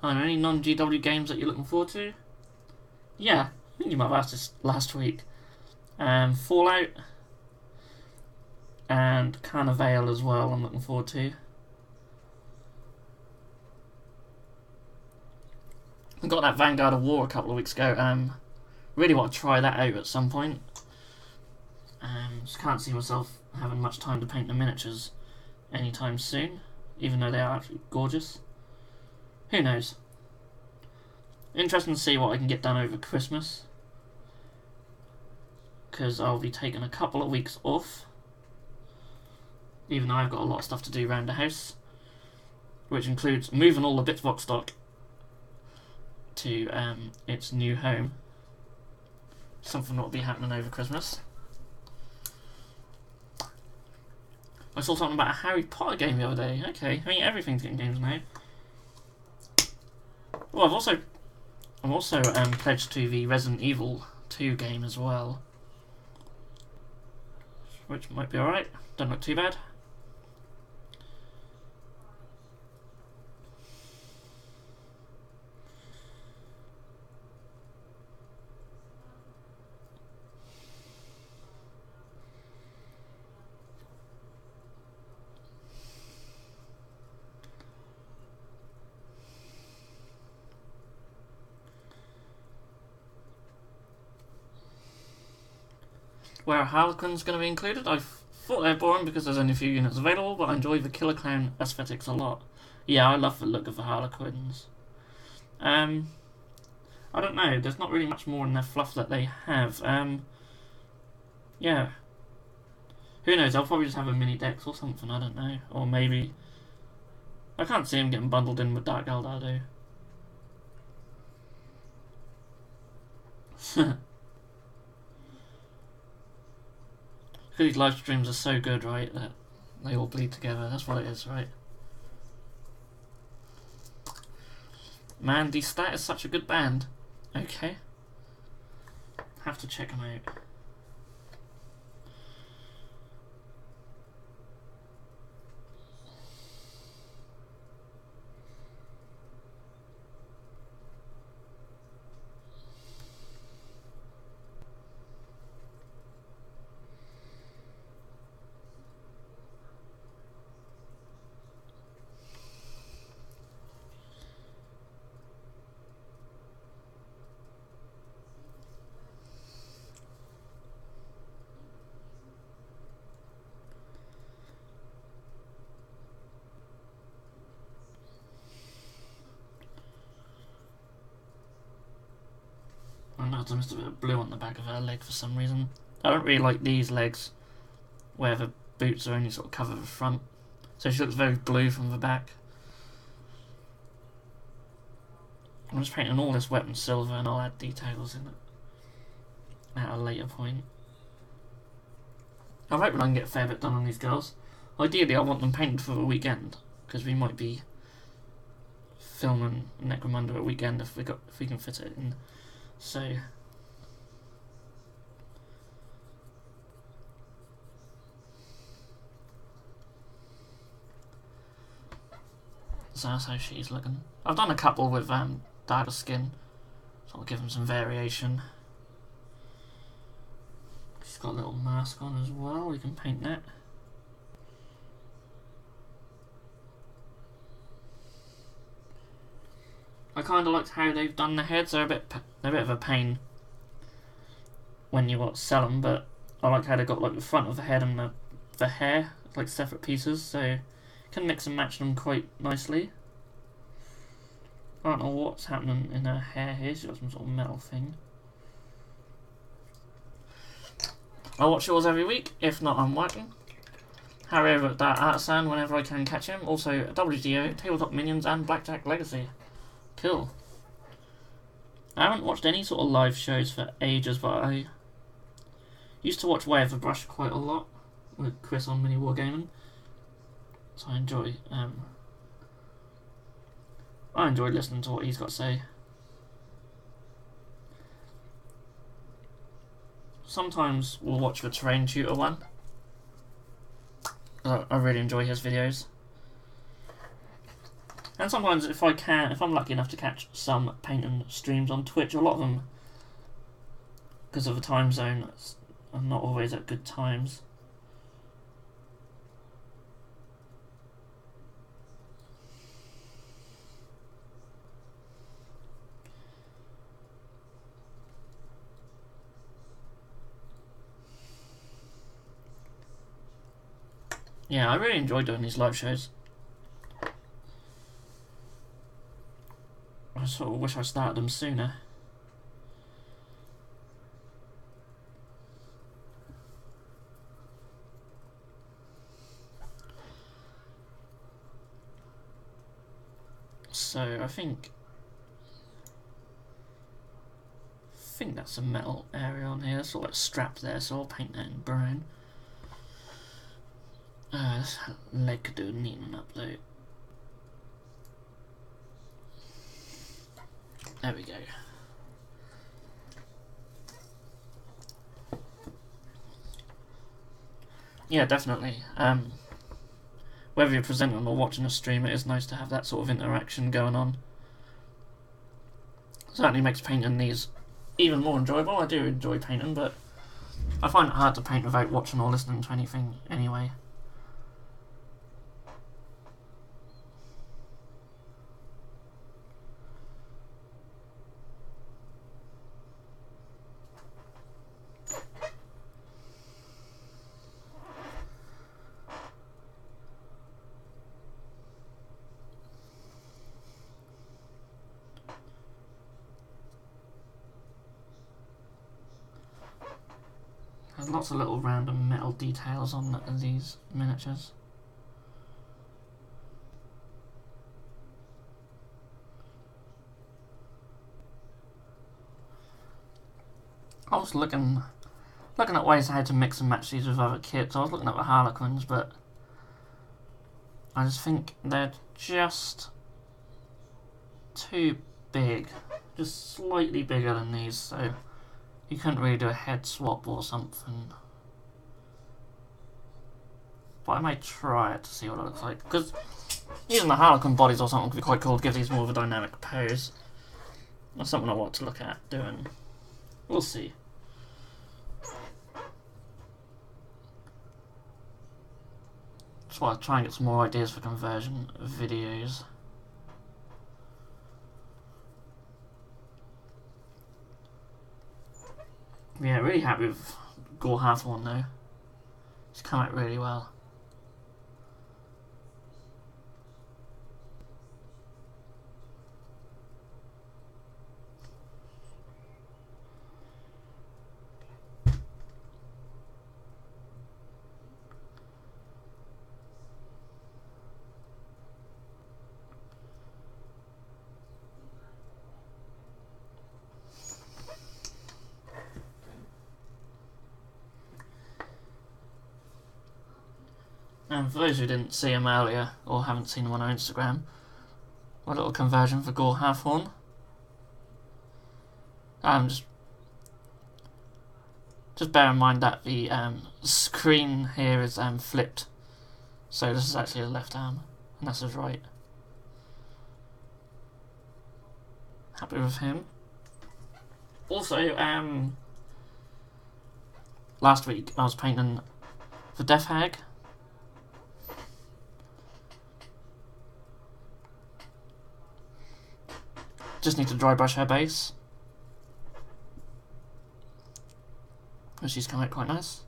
Are there any non-GW games that you're looking forward to? Yeah, I think you might have asked this last week. Fallout and Carnivale as well, I'm looking forward to. I got that Vanguard of War a couple of weeks ago. Really want to try that out at some point. Just can't see myself having much time to paint the miniatures anytime soon, even though they are absolutely gorgeous. Who knows? Interesting to see what I can get done over Christmas, because I'll be taking a couple of weeks off, even though I've got a lot of stuff to do around the house, which includes moving all the Bitzbox stock to its new home. Something that will be happening over Christmas. I saw something about a Harry Potter game the other day. Okay, I mean everything's getting games now. Well, I'm also pledged to the Resident Evil 2 game as well, which might be alright. Don't look too bad. Where Harlequin's going to be included, I thought they're boring because there's only a few units available, but I enjoy the Killer Clown aesthetics a lot. Yeah, I love the look of the Harlequins. I don't know, there's not really much more in their fluff that they have. Yeah. Who knows, I'll probably just have a mini Dex or something, I don't know. Or maybe... I can't see him getting bundled in with Dark Eldado. These live streams are so good, right, that they all bleed together. That's what it is, right? Man, D-Stat is such a good band. Okay. Have to check them out. I noticed a bit of blue on the back of her leg for some reason. I don't really like these legs, where the boots are only sort of cover the front. So she looks very blue from the back. I'm just painting all this weapon silver and I'll add details in it at a later point. I'm hoping I can get a fair bit done on these girls. Ideally I want them painted for the weekend, because we might be filming Necromunda at weekend if we can fit it in. So that's how she's looking. I've done a couple with darker skin, so I'll give them some variation. She's got a little mask on as well, we can paint that. I kind of liked how they've done the heads. They're a bit of a pain when you sell them, but I like how they got like the front of the head and the hair like separate pieces, so you can mix and match them quite nicely. I don't know what's happening in her hair here. She's got some sort of metal thing. I watch yours every week. If not, I'm working. Harry over at that Artisan whenever I can catch him. Also WDO, Tabletop Minions, and Blackjack Legacy. Cool. I haven't watched any sort of live shows for ages, but I used to watch Way of the Brush quite a lot with Chris on Mini Wargaming, so I enjoy listening to what he's got to say. Sometimes we'll watch the Terrain Tutor one. I really enjoy his videos. And sometimes if I'm lucky enough to catch some painting streams on Twitch, a lot of them, because of the time zone, are not always at good times. Yeah, I really enjoy doing these live shows. I sort of wish I started them sooner. So I think that's a metal area on here, sort of like strap there, so I'll paint that in brown. This leg could do neatening up though. There we go. Yeah, definitely. Whether you're presenting or watching a stream, it is nice to have that sort of interaction going on. Certainly makes painting these even more enjoyable. I do enjoy painting, but I find it hard to paint without watching or listening to anything anyway. There's lots of little random metal details on these miniatures. I was looking at ways how to mix and match these with other kits. I was looking at the Harlequins, but I just think they're just too big. Just slightly bigger than these, so you couldn't really do a head swap or something. But I might try it to see what it looks like. Because using the Harlequin bodies or something could be quite cool to give these more of a dynamic pose. That's something I want to look at doing. We'll see. Just want to try and get some more ideas for conversion videos. Yeah, really happy with Gore Hathorn though. It's come out really well. And for those who didn't see him earlier, or haven't seen him on our Instagram, a little conversion for Gore Hathorn. Just bear in mind that the screen here is flipped. So this is actually the left arm, and that's his right. Happy with him. Also, last week I was painting the Death Hag. Just need to dry brush her base. And she's come out quite nice.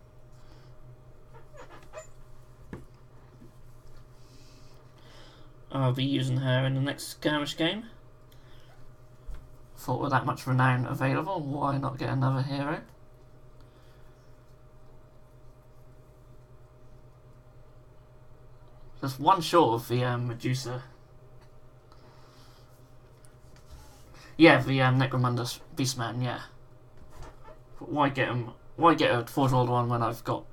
I'll be using her in the next skirmish game. Thought with that much renown available, why not get another hero? Just one short of the Medusa. Yeah, the Necromunda Beastman, yeah. But why get him? Why get a Forge World one when I've got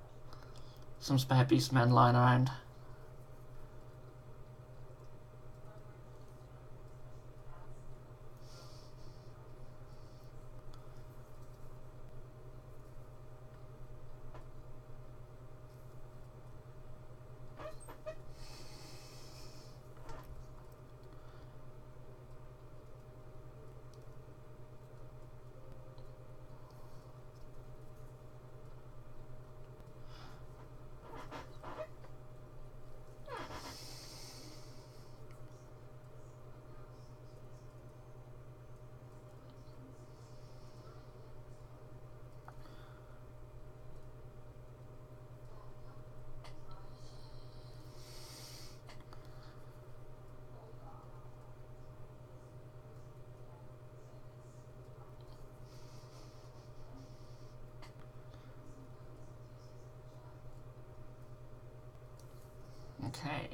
some spare Beastmen lying around? Okay.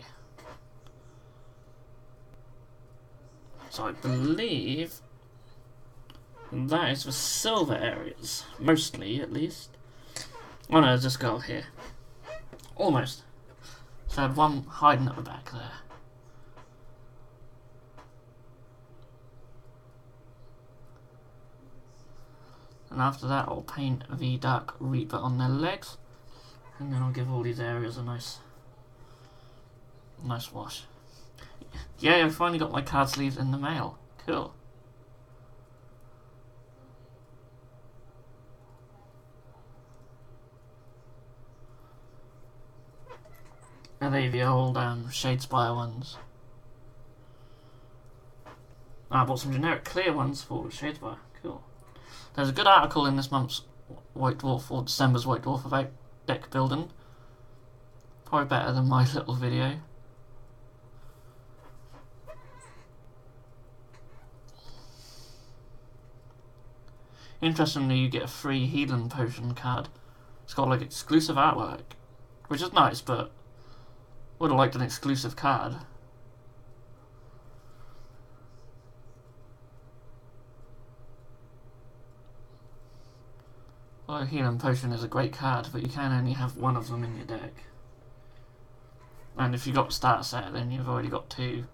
So I believe that is the silver areas, mostly at least. Oh no, there's this girl here. Almost. So I had one hiding at the back there. And after that I'll paint the Dark Reaper on their legs. And then I'll give all these areas a nice wash. Yeah, I finally got my card sleeves in the mail. Cool. Are they the old Shadespire ones? I bought some generic clear ones for Shadespire. Cool. There's a good article in this month's White Dwarf, or December's White Dwarf, about deck building. Probably better than my little video. Interestingly, you get a free healing potion card. It's got like exclusive artwork, which is nice, but would have liked an exclusive card. Well, healing potion is a great card, but you can only have one of them in your deck. And if you got starter set, then you've already got two.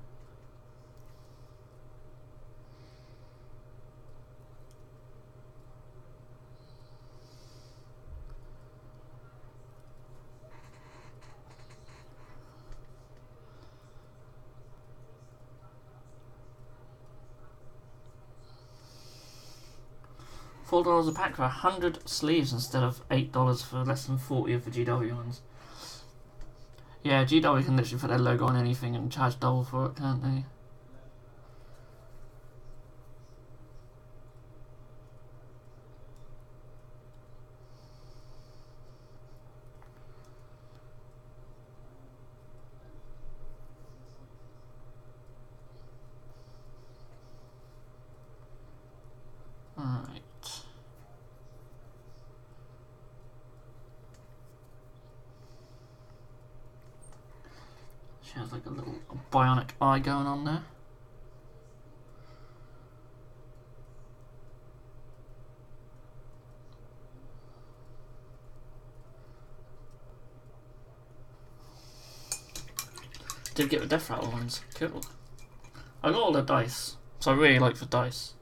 $4 a pack for 100 sleeves instead of $8 for less than 40 of the GW ones. Yeah, GW can literally put their logo on anything and charge double for it, can't they? Alright. She has like a little bionic eye going on there. Did get the Death Rattle ones. Cool. I got all the dice, so I really like the dice.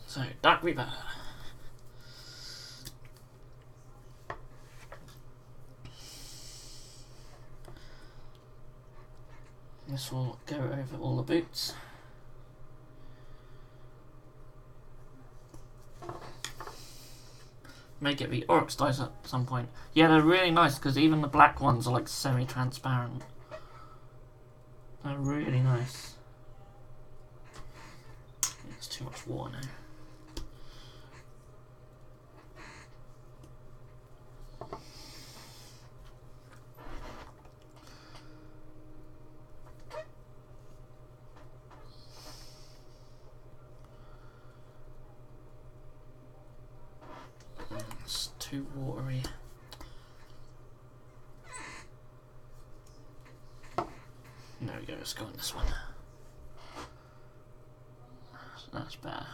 So, Dark Reaper. This will go over all the boots. May get the Oryx dice at some point. Yeah, they're really nice because even the black ones are like semi-transparent. They're really nice. It's too much water now. It's too watery. There we go, let's go on this one. So that's better.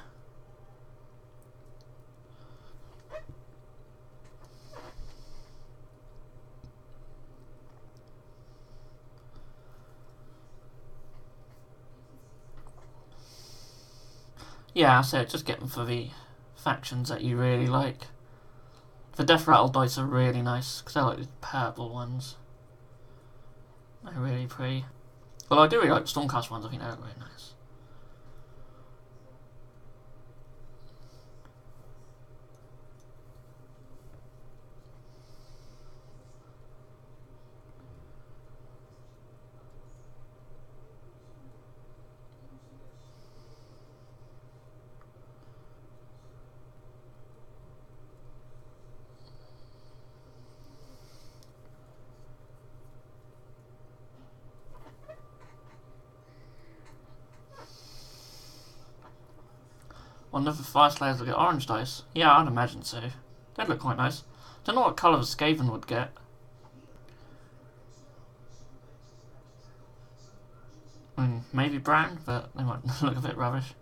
Yeah, so just get them for the factions that you really like. The Death Rattle dice are really nice because they're like the purple ones. They're really pretty. Well, I do really like the Stormcast ones. I think they're really nice. Wonder if the Fire Slayers will get orange dice. Yeah, I'd imagine so. They'd look quite nice. Don't know what colour the Skaven would get. Maybe brown, but they might look a bit rubbish.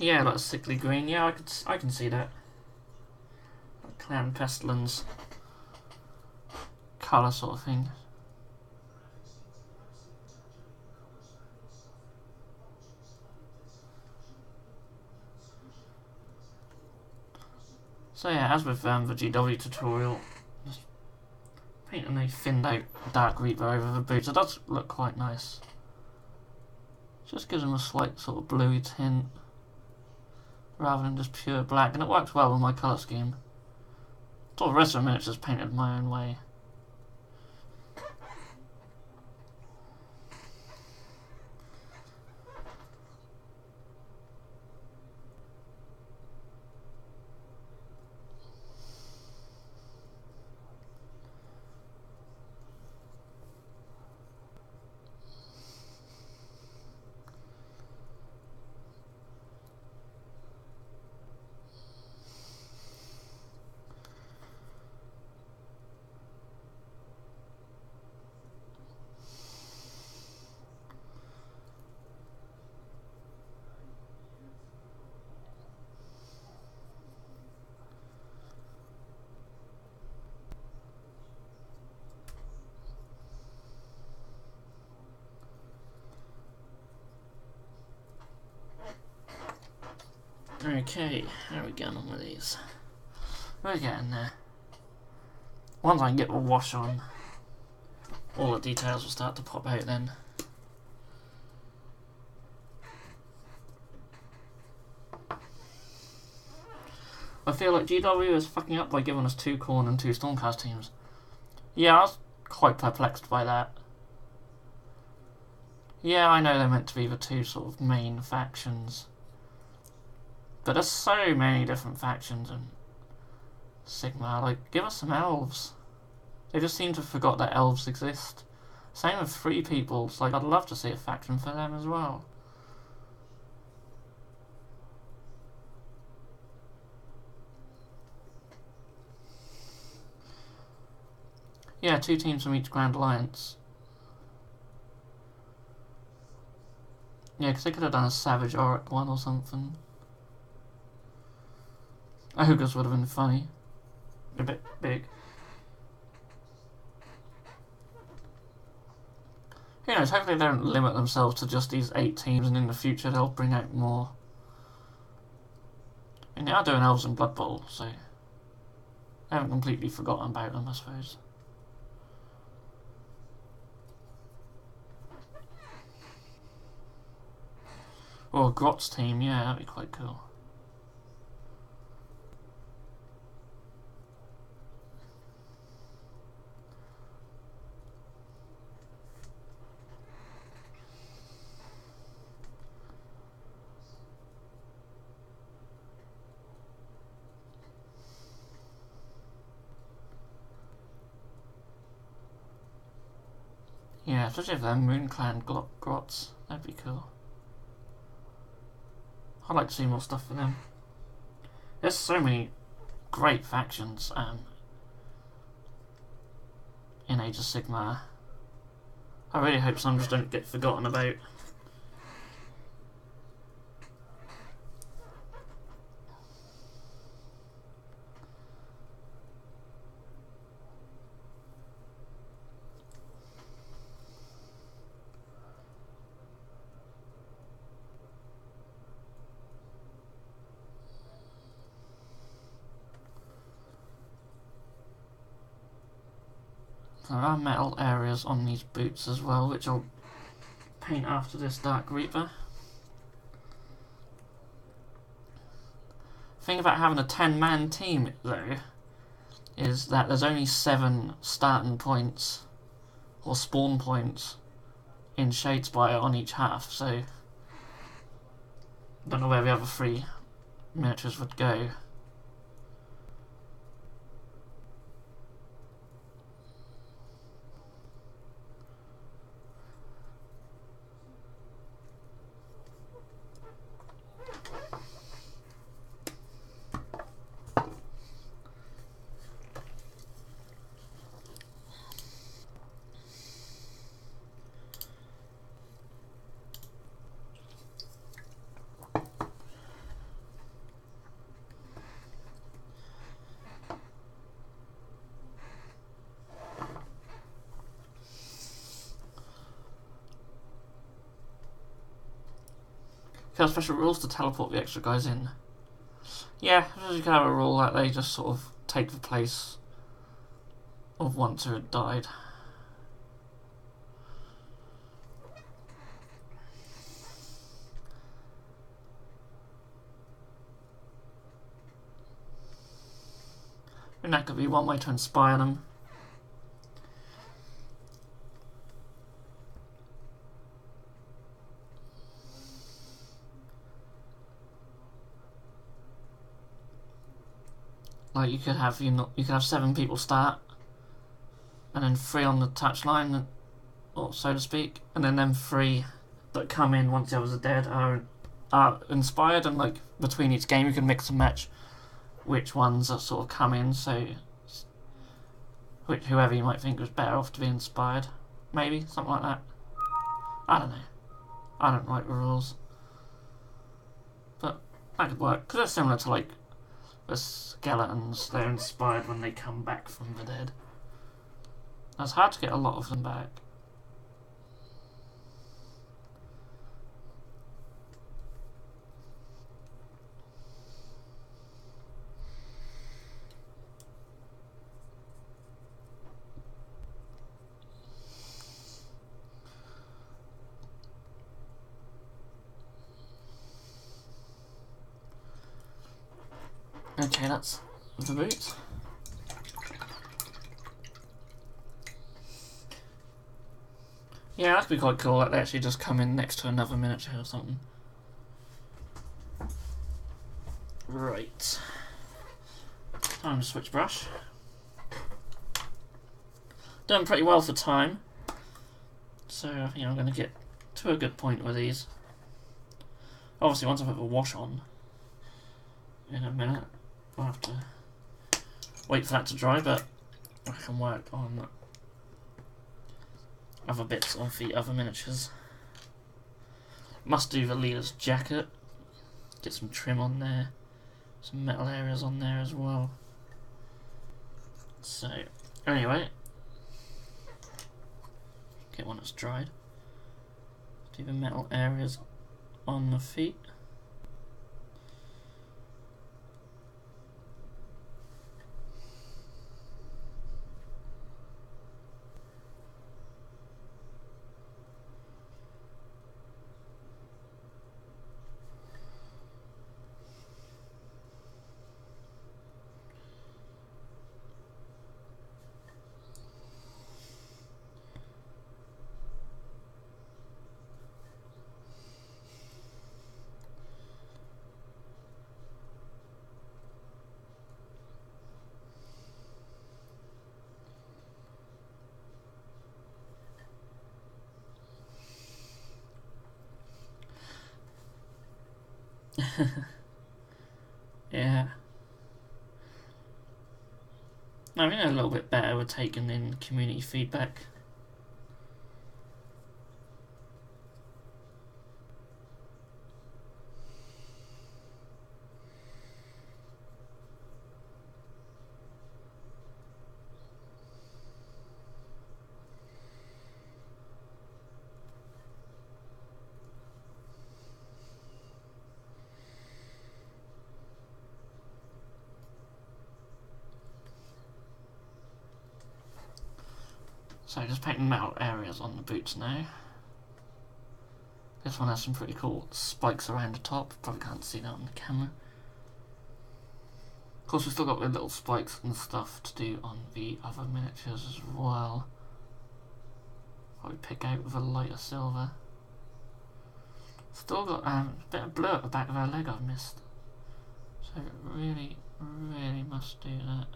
Yeah, like a sickly green. Yeah, I can see that. Like Clan Pestilence colour sort of thing. So yeah, as with the GW tutorial, just painting a thinned out Dark Reaper over the boots. It does look quite nice. Just gives them a slight sort of bluey tint rather than just pure black, and it works well with my colour scheme. All the rest of the miniatures painted my own way. Okay, how are we going on with these? We're getting there. Once I can get the wash on, all the details will start to pop out then. I feel like GW is fucking up by giving us 2 Khorne and 2 Stormcast teams. Yeah, I was quite perplexed by that. Yeah, I know they're meant to be the 2 sort of main factions. But there's so many different factions in Sigmar. Like, give us some elves. They just seem to have forgot that elves exist. Same with Free Peoples. Like, I'd love to see a faction for them as well. Yeah, 2 teams from each Grand Alliance. Yeah, because they could have done a Savage Auric one or something. Ogres would have been funny. A bit big. Who knows, hopefully they don't limit themselves to just these 8 teams, and in the future they'll bring out more. I mean, they are doing Elves and Blood Bowl, so I haven't completely forgotten about them, I suppose. Or a Grot's team, yeah, that'd be quite cool. Yeah, especially if they're Moon Clan Grots, that'd be cool. I'd like to see more stuff for them. There's so many great factions in Age of Sigmar. I really hope some just don't get forgotten about. There are metal areas on these boots as well, which I'll paint after this Dark Reaper. The thing about having a 10-man team, though, is that there's only 7 starting points, or spawn points, in Shadespire on each half, so I don't know where the other 3 miniatures would go. have special rules to teleport the extra guys in. Yeah, you can have a rule that they just sort of take the place of ones who had died. And that could be one way to inspire them. Like you could have you could have 7 people start, and then 3 on the touchline, or so to speak, and then them 3 that come in once the others are dead are inspired, and like between each game you can mix and match which ones are sort of come in, so whoever you might think was better off to be inspired, maybe something like that. I don't know. I don't write the rules, but that could work because they're similar to like the skeletons. They're inspired when they come back from the dead. It's hard to get a lot of them back. Okay, that's the boots. Yeah, that could be quite cool that they actually just come in next to another miniature or something. Right. Time to switch brush. Done pretty well for time. So I think I'm going to get to a good point with these. Obviously once I put the wash on in a minute, I'll have to wait for that to dry, but I can work on other bits of the other miniatures. Must do the leader's jacket. Get some trim on there. Some metal areas on there as well. So, anyway. Get one that's dried. Do the metal areas on the feet. Yeah. I think a little bit better with taking in community feedback. So just painting metal areas on the boots now. This one has some pretty cool spikes around the top. Probably can't see that on the camera. Of course we've still got the little spikes and stuff to do on the other miniatures as well. Probably pick out with a lighter silver. Still got a bit of blue at the back of her leg I've missed. So really, really must do that.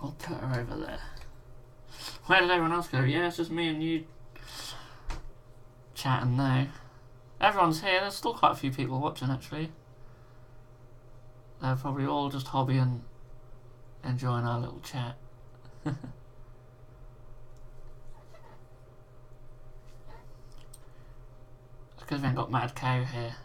I'll put her over there. Where did everyone else go? Yeah, it's just me and you chatting now. Everyone's here. There's still quite a few people watching actually. They're probably all just hobbying, enjoying our little chat. It's because we ain't got Mad Cow here.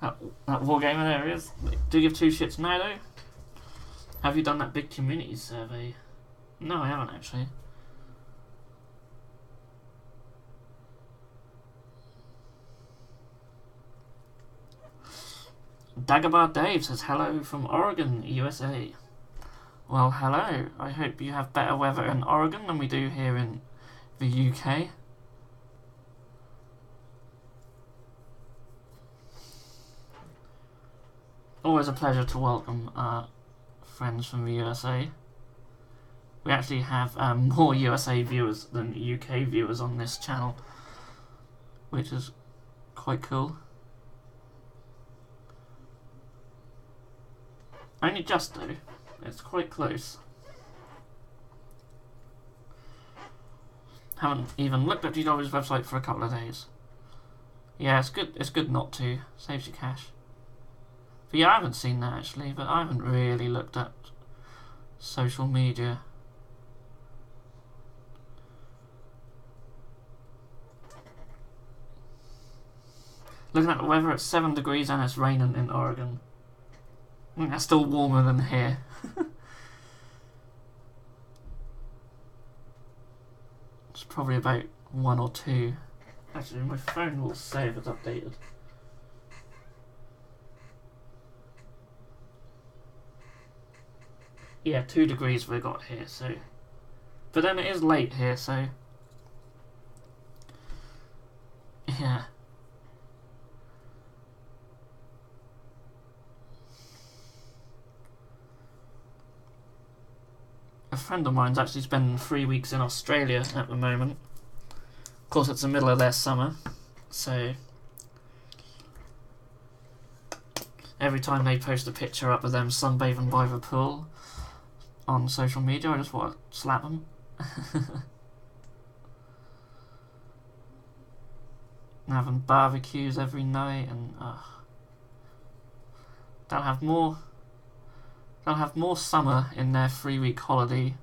That wargaming areas do give 2 shits now though. Have you done that big community survey? No, I haven't actually. Dagobah Dave says hello from Oregon, USA. Well, hello. I hope you have better weather in Oregon than we do here in the UK. Always a pleasure to welcome our friends from the USA. We actually have more USA viewers than UK viewers on this channel, which is quite cool. Only just though. It's quite close. Haven't even looked at GW's website for a couple of days. Yeah, it's good. It's good not to. Saves you cash. But yeah, I haven't seen that actually. But I haven't really looked at social media. Looking at the weather, it's 7 degrees and it's raining in Oregon. I think that's still warmer than here. It's probably about 1 or 2. Actually, my phone will say if it's updated. Yeah, 2 degrees we got here, so... But then it is late here, so... Yeah. A friend of mine's actually spending 3 weeks in Australia at the moment. Of course, it's the middle of their summer, so every time they post a picture up of them sunbathing by the pool on social media, I just want to slap them. Having barbecues every night, and they'll have more summer in their 3-week holiday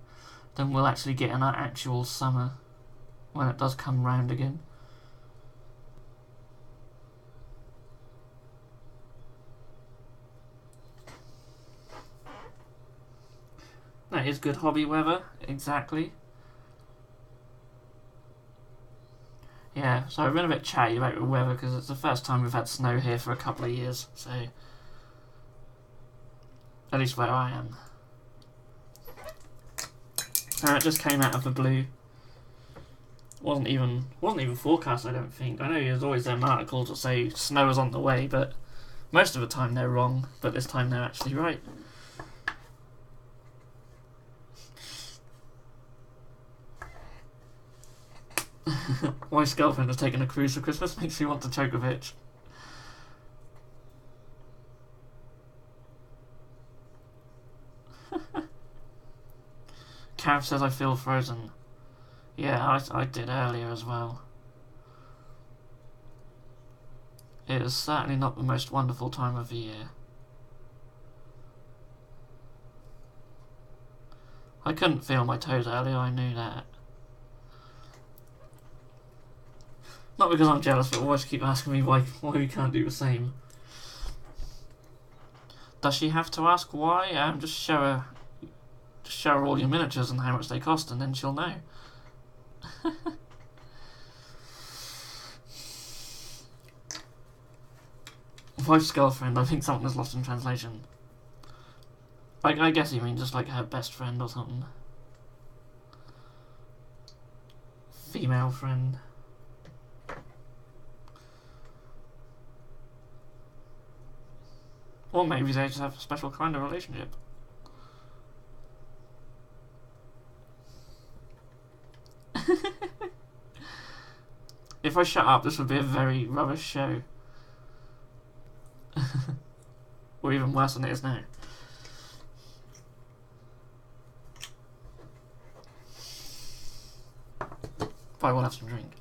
than we'll actually get in our actual summer when it does come round again. That is good hobby weather, exactly. Yeah, so I've been a bit chatty about the weather because it's the first time we've had snow here for a couple of years, so... At least where I am. It just came out of the blue. Wasn't even forecast, I don't think. I know there's always them articles that say snow is on the way, but most of the time they're wrong, but this time they're actually right. Wife's girlfriend has taken a cruise for Christmas makes me want to choke a bitch. Cav says I feel frozen. Yeah, I did earlier as well. It is certainly not the most wonderful time of the year. I couldn't feel my toes earlier, I knew that. Not because I'm jealous, but always keep asking me why we can't do the same. Does she have to ask why? Just show her all your miniatures and how much they cost, and then she'll know. Wife's girlfriend, I think something is lost in translation. I guess you mean just like her best friend or something. Female friend. Or maybe they just have a special kind of relationship. If I shut up, this would be a very rubbish show. Or even worse than it is now. But I will have some drink.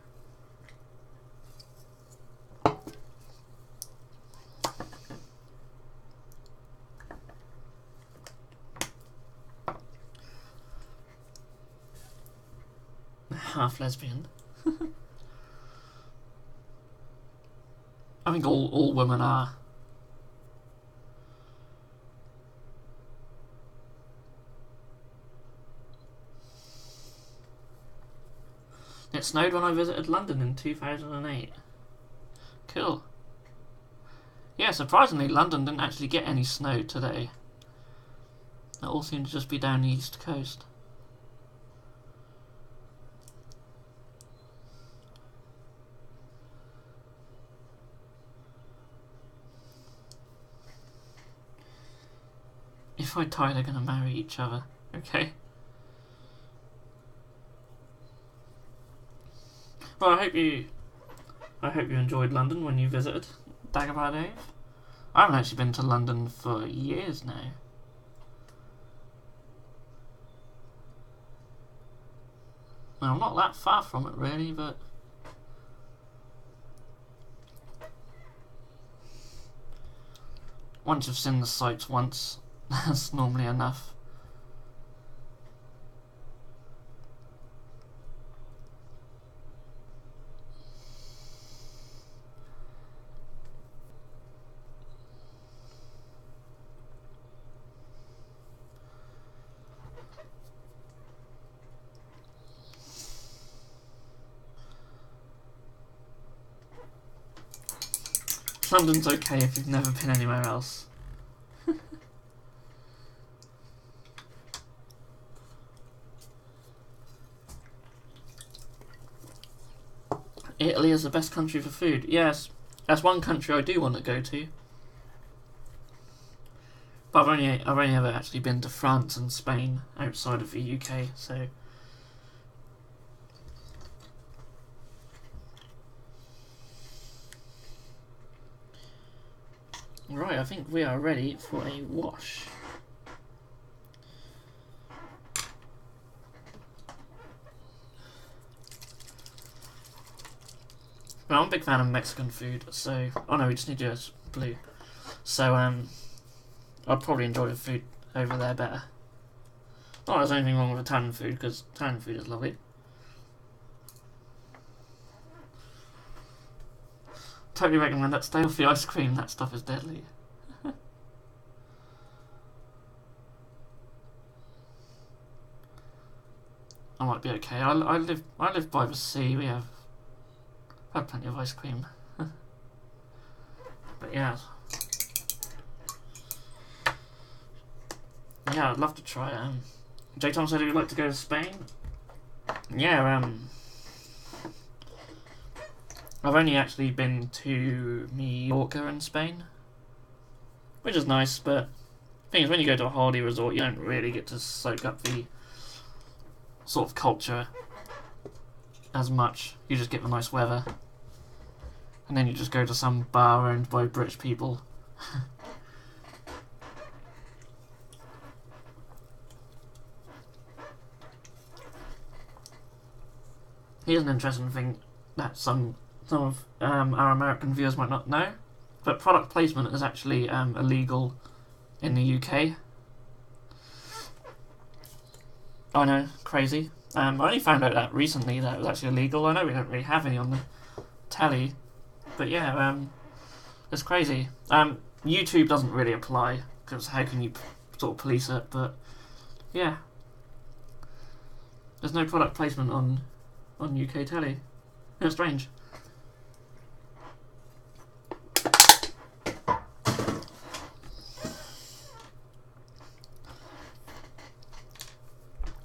Half lesbian. I think all women are. It snowed when I visited London in 2008. Cool. Yeah, surprisingly, London didn't actually get any snow today. It all seemed to just be down the east coast. If I die, they're gonna marry each other. Okay. Well, I hope you enjoyed London when you visited Dagobah Dave. I haven't actually been to London for years now. Well, I'm not that far from it really, but once you've seen the sights once, that's normally enough. London's okay if you've never been anywhere else. Italy is the best country for food. Yes, that's one country I do want to go to. But I've only ever actually been to France and Spain outside of the UK, so. Right, I think we are ready for a wash. Well, I'm a big fan of Mexican food, so... Oh no, we just need to use blue. So, I'd probably enjoy the food over there better. Not there's anything wrong with Italian food, because Italian food is lovely. Totally recommend that. Stay off the ice cream, that stuff is deadly. I might be okay. I live by the sea. We have had plenty of ice cream. But yeah. Yeah, I'd love to try it. J Tom said he would like to go to Spain. Yeah, I've only actually been to Mallorca in Spain, which is nice, but the thing is, when you go to a holiday resort, you don't really get to soak up the sort of culture as much. You just get the nice weather, and then you just go to some bar owned by British people. Here's an interesting thing that some of our American viewers might not know, but product placement is actually illegal in the UK. I know, crazy. I only found out that recently that it was actually illegal. I know we don't really have any on the telly, but yeah, it's crazy. YouTube doesn't really apply, because how can you sort of police it, but yeah. There's no product placement on UK telly. It's strange.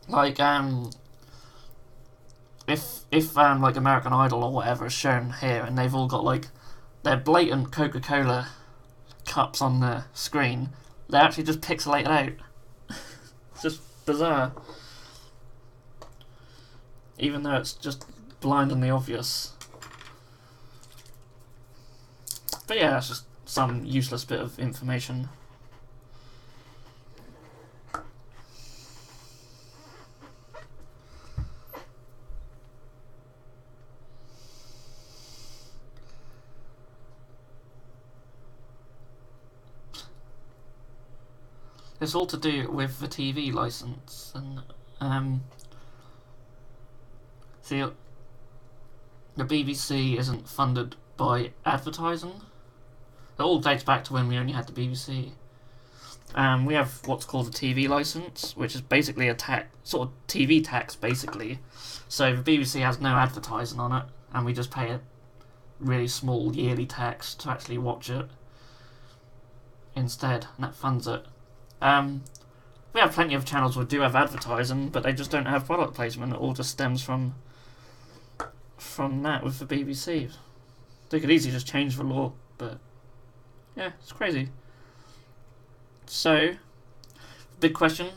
Like, if like American Idol or whatever is shown here, and they've all got like their blatant Coca-Cola cups on the screen, they're actually just pixelated out. It's just bizarre. Even though it's just blindingly obvious. But yeah, that's just some useless bit of information. It's all to do with the TV license, and see, the BBC isn't funded by advertising. It all dates back to when we only had the BBC. We have what's called a TV license, which is basically a sort of TV tax, basically. So the BBC has no advertising on it, and we just pay a really small yearly tax to actually watch it instead, and that funds it. We have plenty of channels that do have advertising, but they just don't have product placement. It all just stems from that with the BBC. They could easily just change the law, but yeah, it's crazy. So, big question: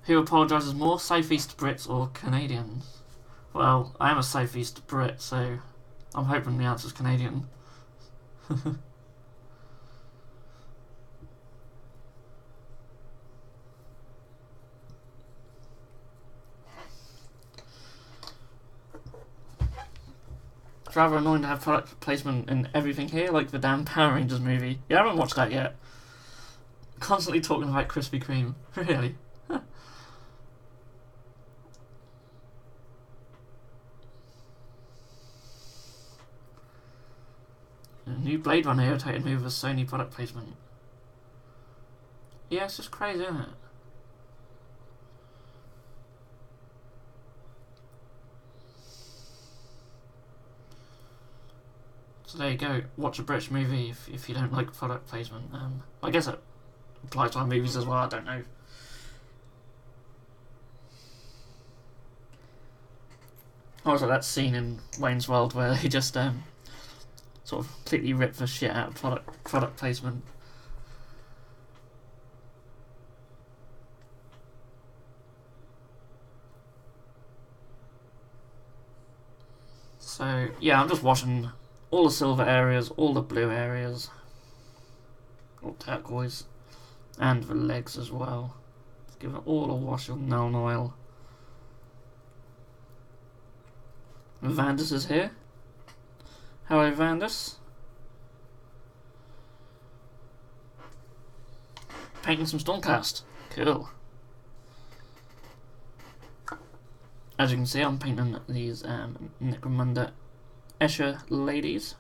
who apologises more, Southeast Brits or Canadians? Well, I am a Southeast Brit, so I'm hoping the answer's Canadian. It's rather annoying to have product placement in everything here, like the damn Power Rangers movie. Yeah, I haven't watched that yet. Constantly talking about Krispy Kreme. Really? A new Blade Runner irritated me with a Sony product placement. Yeah, it's just crazy, isn't it? So there you go. Watch a British movie if you don't like product placement. I guess it applies to our movies as well. I don't know. Also, that scene in Wayne's World where he just sort of completely ripped the shit out of product placement. So yeah, I'm just watching all the silver areas, all the blue areas, all turquoise, and the legs as well. Let's give it all a wash of Null oil. Vandus is here. Hello, Vandus. Painting some Stormcast. Cool. As you can see, I'm painting these Necromunda Escher ladies.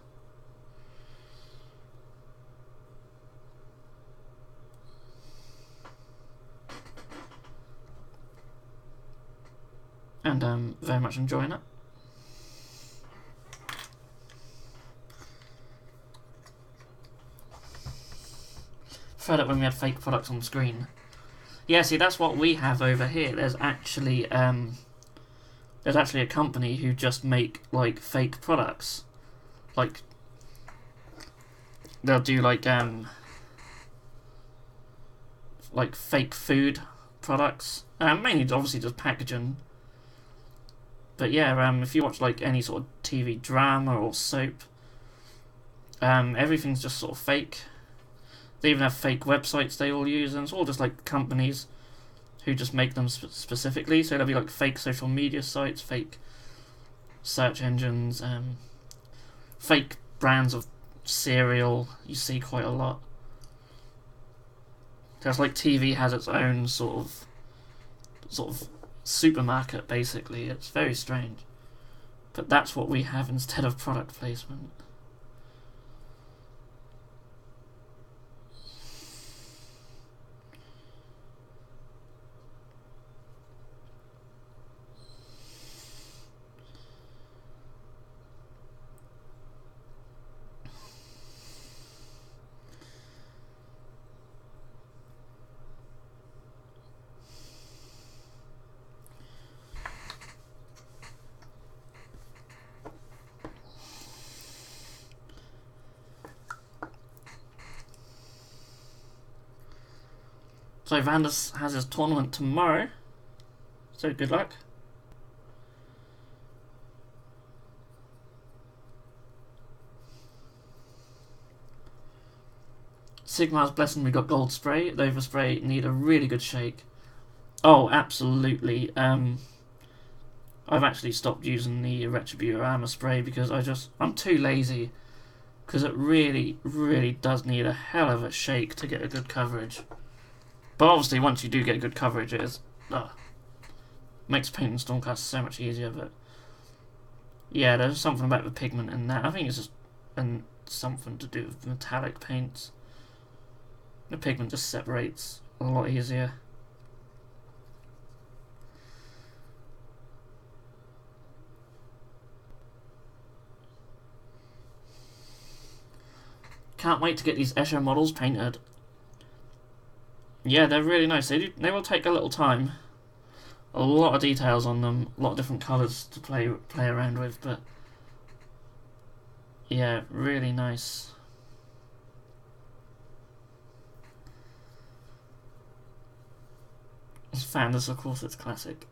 And I'm very much enjoying it. Fed up when we had fake products on screen. Yeah, see, that's what we have over here. There's actually a company who just make like fake products. Like they'll do like fake food products. Mainly obviously just packaging. But yeah, if you watch like any sort of TV drama or soap, everything's just sort of fake. They even have fake websites they all use, and it's all just like companies who just make them specifically. So there'll be like fake social media sites, fake search engines, fake brands of cereal. You see quite a lot. There's like TV has its own sort of supermarket basically. It's very strange, but that's what we have instead of product placement. So Vandus has his tournament tomorrow, so good luck. Sigmar's blessing, we got gold spray. The overspray need a really good shake. Oh, absolutely. I've actually stopped using the Retributor armor spray because I'm too lazy. Because it really, really does need a hell of a shake to get a good coverage. But obviously, once you do get good coverage, it makes painting Stormcast so much easier. But yeah, there's something about the pigment in that. I think it's just something to do with metallic paints. The pigment just separates a lot easier. Can't wait to get these Escher models painted. Yeah, they're really nice. They will take a little time. A lot of details on them, a lot of different colours to play around with, but yeah, really nice. It's Founders, of course, it's classic.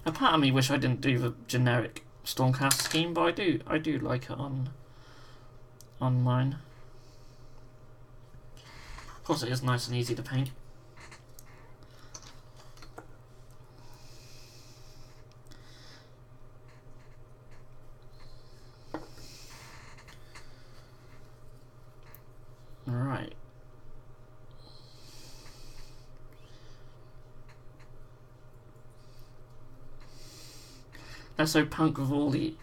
A part of me wish I didn't do the generic Stormcast scheme, but I do like it on mine. Of course, it is nice and easy to paint. Right. They're so punk with all the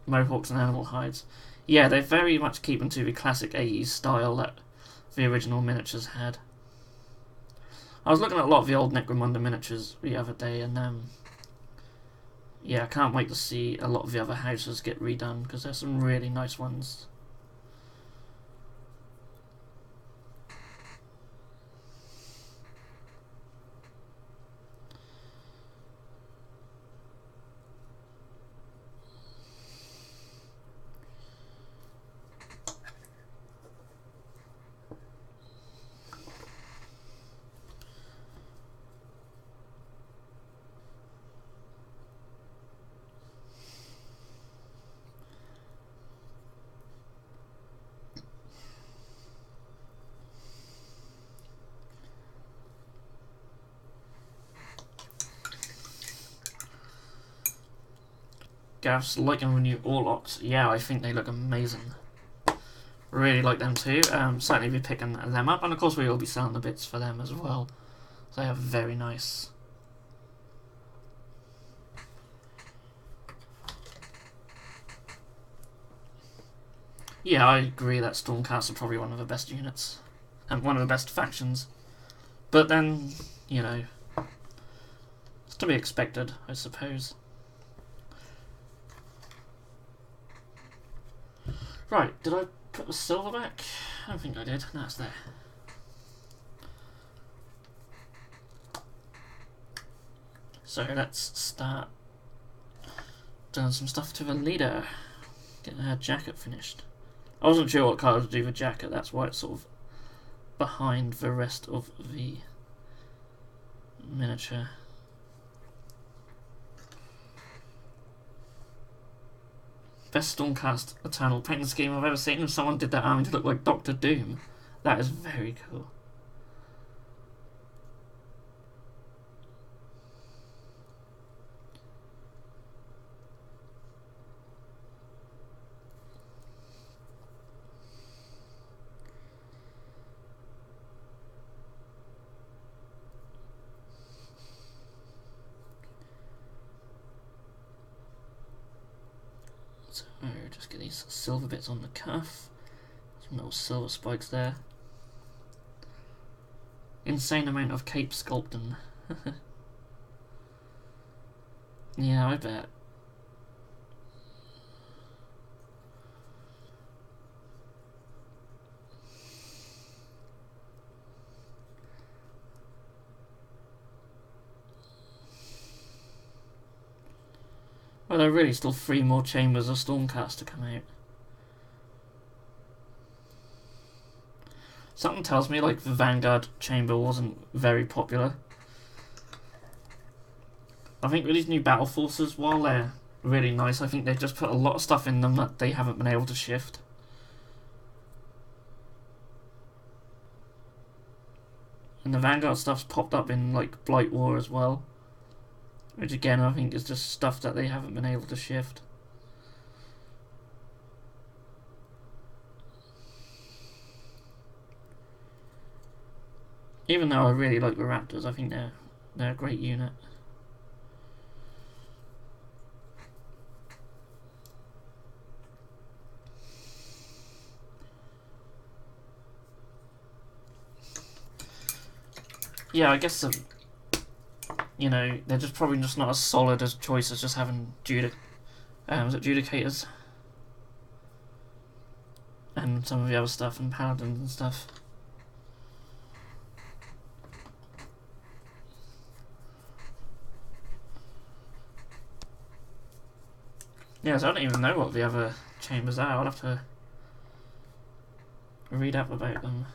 mohawks and animal hides. Yeah, they very much keep them to the classic 80s style that the original miniatures had. I was looking at a lot of the old Necromunda miniatures the other day, and yeah, I can't wait to see a lot of the other houses get redone, because there's some really nice ones. Gav's liking the new Orlocks. Yeah, I think they look amazing. Really like them too. Certainly be picking them up, and of course we will be selling the bits for them as well. So they are very nice. Yeah, I agree that Stormcast are probably one of the best units, and one of the best factions. But then, you know, it's to be expected, I suppose. Right, did I put the silver back? I don't think I did. No, it's there. So let's start doing some stuff to the leader. Get her jacket finished. I wasn't sure what colour to do the jacket, that's why it's sort of behind the rest of the miniature. Best Stormcast Eternal painting scheme I've ever seen. If someone did that army to look like Doctor Doom, that is very cool. So just get these silver bits on the cuff. Some little silver spikes there. Insane amount of cape sculpting. Yeah, I bet. Well, there are really still 3 more chambers of Stormcast to come out. Something tells me like the Vanguard chamber wasn't very popular. I think with these new battle forces, while they're really nice, I think they've just put a lot of stuff in them that they haven't been able to shift. And the Vanguard stuff's popped up in like Blight War as well. Which again I think is just stuff that they haven't been able to shift. Even though I really like the Raptors, I think they're a great unit. yeah, I guess you know, they're just probably just not as solid as choice as just having was it Judicators? And some of the other stuff, and Paladins and stuff. Yeah, so I don't even know what the other chambers are. I'll have to read up about them.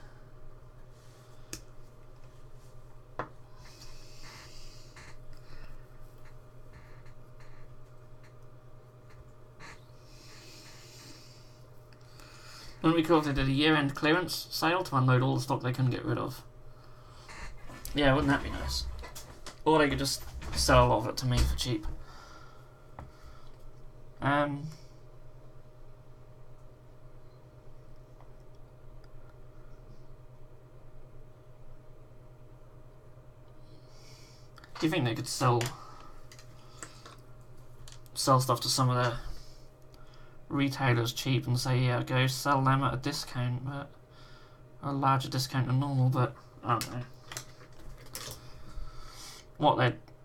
Wouldn't it be cool if they did a year-end clearance sale to unload all the stock they couldn't get rid of? Yeah, wouldn't that be nice? Or they could just sell a lot of it to me for cheap. Do you think they could sell stuff to some of the retailers cheap and say, yeah, go sell them at a discount, but a larger discount than normal? But I don't know.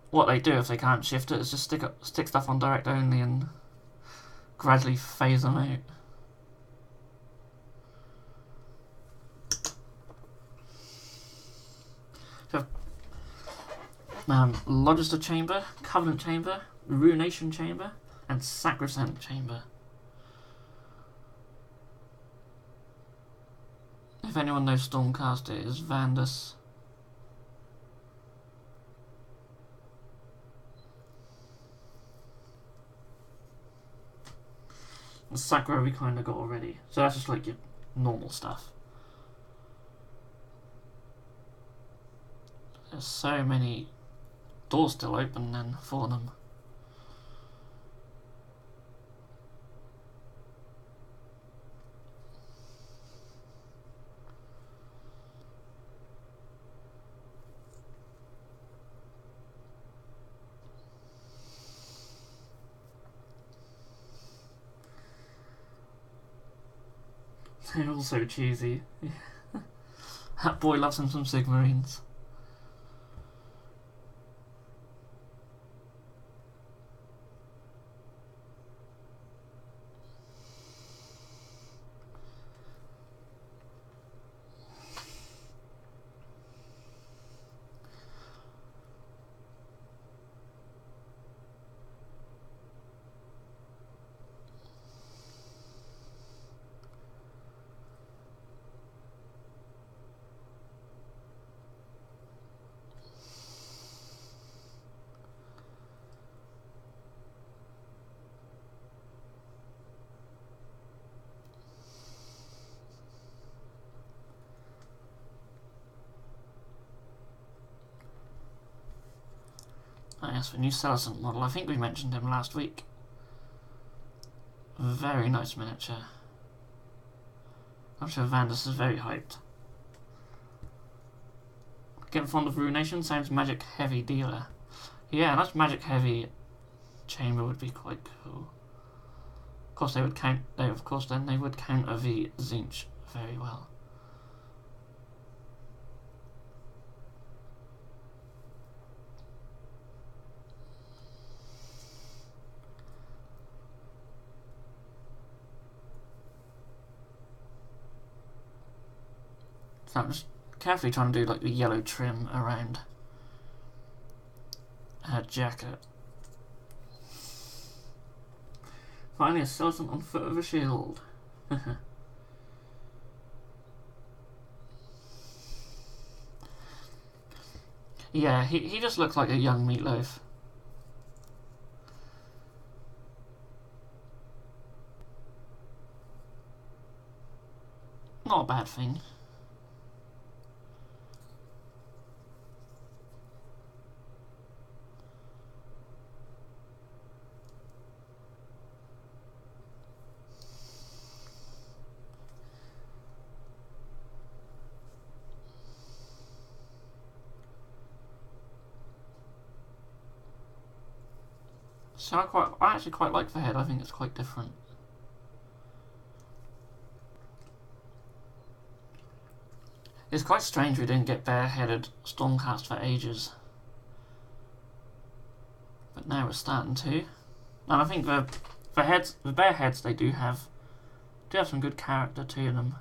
What they do if they can't shift it is just stick stuff on direct only and gradually phase them out. So, Logister Chamber, Covenant Chamber, Ruination Chamber, and Sacrosanct Chamber. If anyone knows Stormcast, it is Vandus. And Sacro we kind of got already, so that's just like your normal stuff. There's so many doors still open then for them. They're all so cheesy. That boy loves him some Sigmarines. Oh yes, the new Celestant model. I think we mentioned him last week. Very nice miniature. I'm sure Vandus is very hyped. Getting fond of Ruination, sounds magic heavy dealer. Yeah, a nice magic heavy chamber would be quite cool. Of course they would counter the Zinch very well. So I'm just carefully trying to do like the yellow trim around her jacket. Finally a Celestant on foot of a shield. Yeah, he just looks like a young Meatloaf. Not a bad thing. So I actually quite like the head. I think it's quite different. It's quite strange we didn't get bareheaded Stormcast for ages. But now we're starting to. And I think the bare heads they do have some good character to them.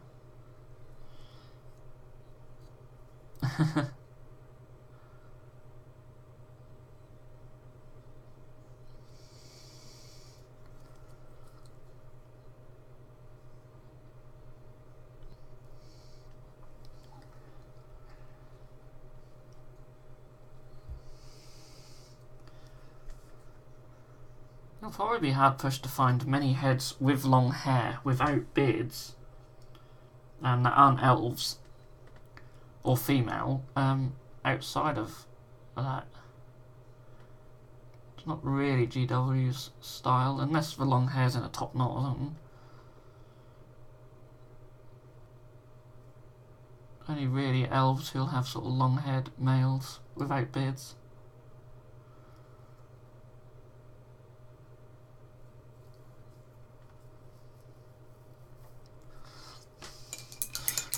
It'll probably be hard pushed to find many heads with long hair without beards and that aren't elves or female outside of that. It's not really GW's style unless the long hair's in a top knot or something. Only really elves who'll have sort of long haired males without beards.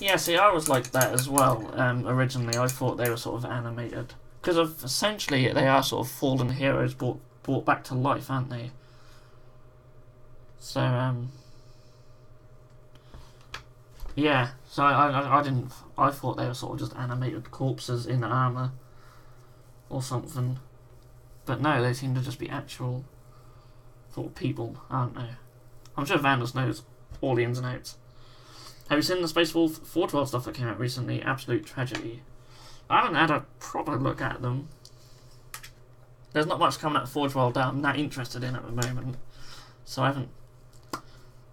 Yeah, see, I was like that as well. Originally, I thought they were sort of animated because essentially they are sort of fallen heroes brought back to life, aren't they? So yeah. So I thought they were sort of just animated corpses in armor or something, but no, they seem to just be actual sort of people, aren't they? I'm sure Vandals knows all the ins and outs. Have you seen the Space Wolf 412 stuff that came out recently? Absolute tragedy. I haven't had a proper look at them. There's not much coming out of 412 that I'm that interested in at the moment, so I haven't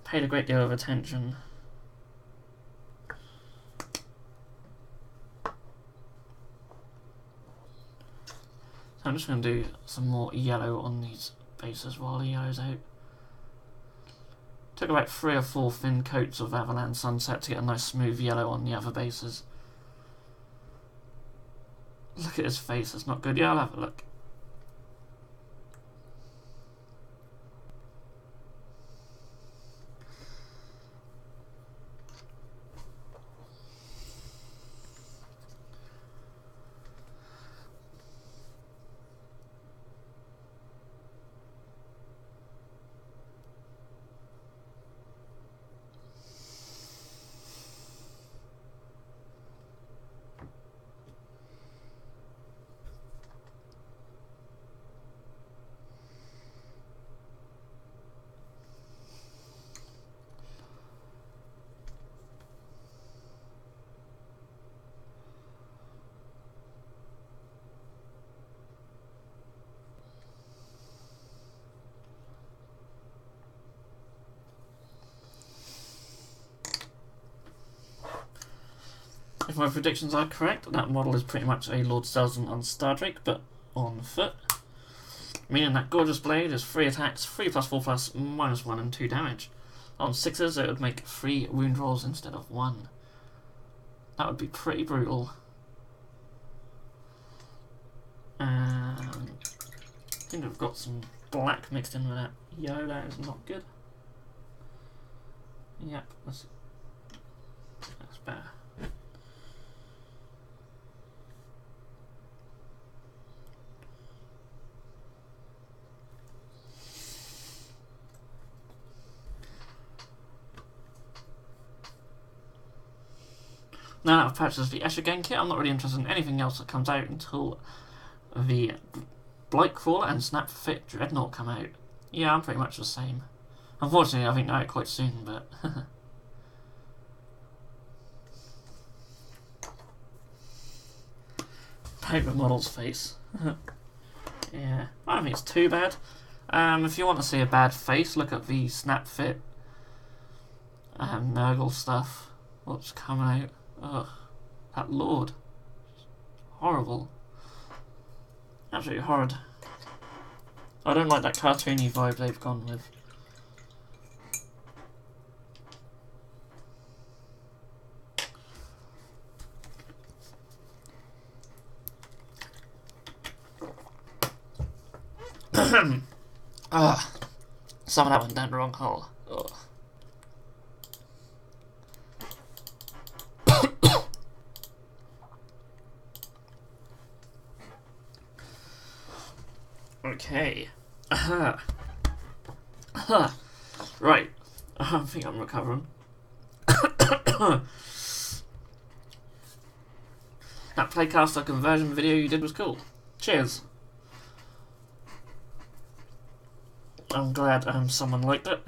paid a great deal of attention. So I'm just going to do some more yellow on these bases while the yellow's out. Took about 3 or 4 thin coats of Avalanche Sunset to get a nice smooth yellow on the other bases. Look at his face, it's not good. Yeah, I'll have a look. If my predictions are correct, that model is pretty much a Lord Selzen on Star Drake, but on foot. Meaning that gorgeous blade is 3 attacks, 3 plus 4 plus, -1 and 2 damage. On 6s it would make 3 wound rolls instead of 1. That would be pretty brutal. I think I've got some black mixed in with that yellow, that is not good. Yep, that's better. Now that I've purchased the Escher Gang kit, I'm not really interested in anything else that comes out until the Blightcrawler and Snapfit Dreadnought come out. Yeah, I'm pretty much the same. Unfortunately, I think they're out quite soon, but... Paper model's face. Yeah, I don't think it's too bad. If you want to see a bad face, look at the Snapfit Nurgle stuff. What's coming out? Ugh, that Lord. Horrible. Absolutely horrid. I don't like that cartoony vibe they've gone with. Some of that went down the wrong hole. Ugh. Okay. Right. I think I'm recovering. That playcaster conversion video you did was cool. Cheers. I'm glad someone liked it.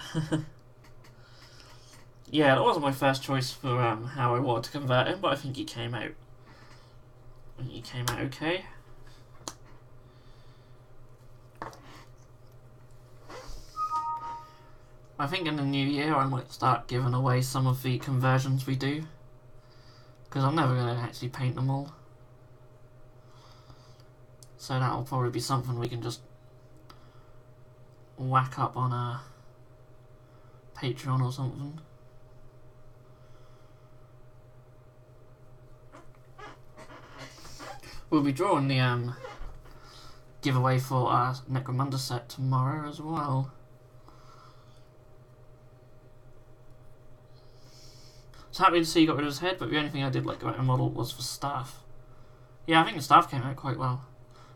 Yeah, that wasn't my first choice for how I wanted to convert him, but I think he came out. He came out okay. I think in the new year I might start giving away some of the conversions we do, because I'm never going to actually paint them all. So that'll probably be something we can just whack up on a Patreon or something. We'll be drawing the giveaway for our Necromunda set tomorrow as well. So happy to see you got rid of his head, but the only thing I did like about the model was the staff. Yeah, I think the staff came out quite well.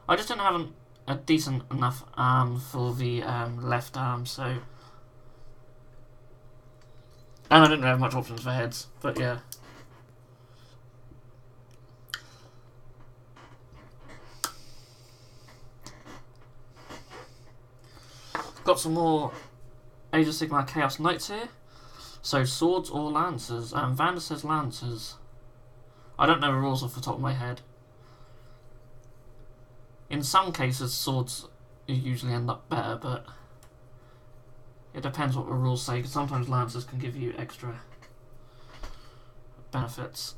I just didn't have a decent enough arm for the left arm, so... And I didn't have much options for heads, but yeah. Got some more Age of Sigmar Chaos Knights here. So, swords or lancers? Vander says lancers. I don't know the rules off the top of my head. In some cases, swords usually end up better, but it depends what the rules say, because sometimes lancers can give you extra benefits.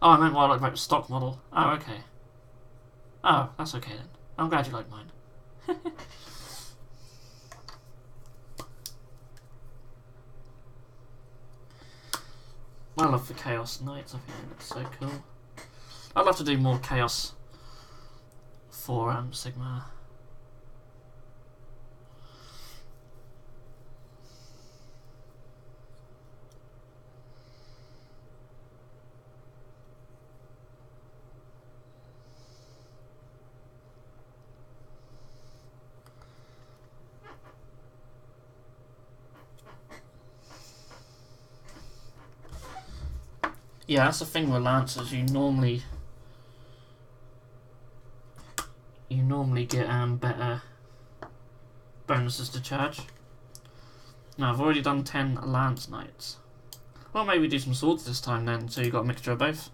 Oh, I meant what I like about the stock model. Oh, okay. Oh, that's okay then. I'm glad you like mine. I love the Chaos Knights, I think that's so cool. I'd love to do more Chaos for Sigmar. Yeah, that's the thing with lancers. You normally get better bonuses to charge. Now I've already done 10 lance knights. Well, maybe do some swords this time then, so you got a mixture of both.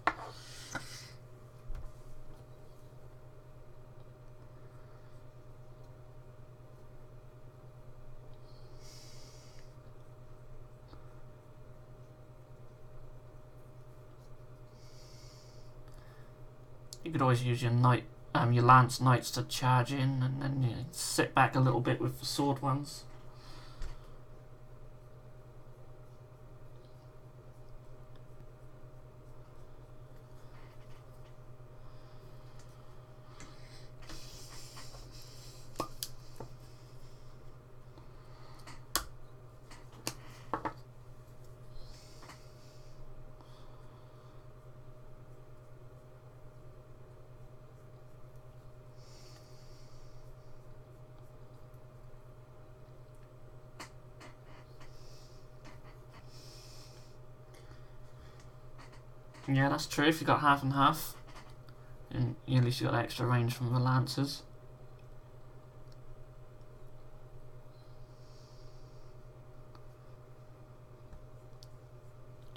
You could always use your your lance knights to charge in, and then you sit back a little bit with the sword ones. Yeah, that's true. If you got half and half, and at least you got extra range from the lancers.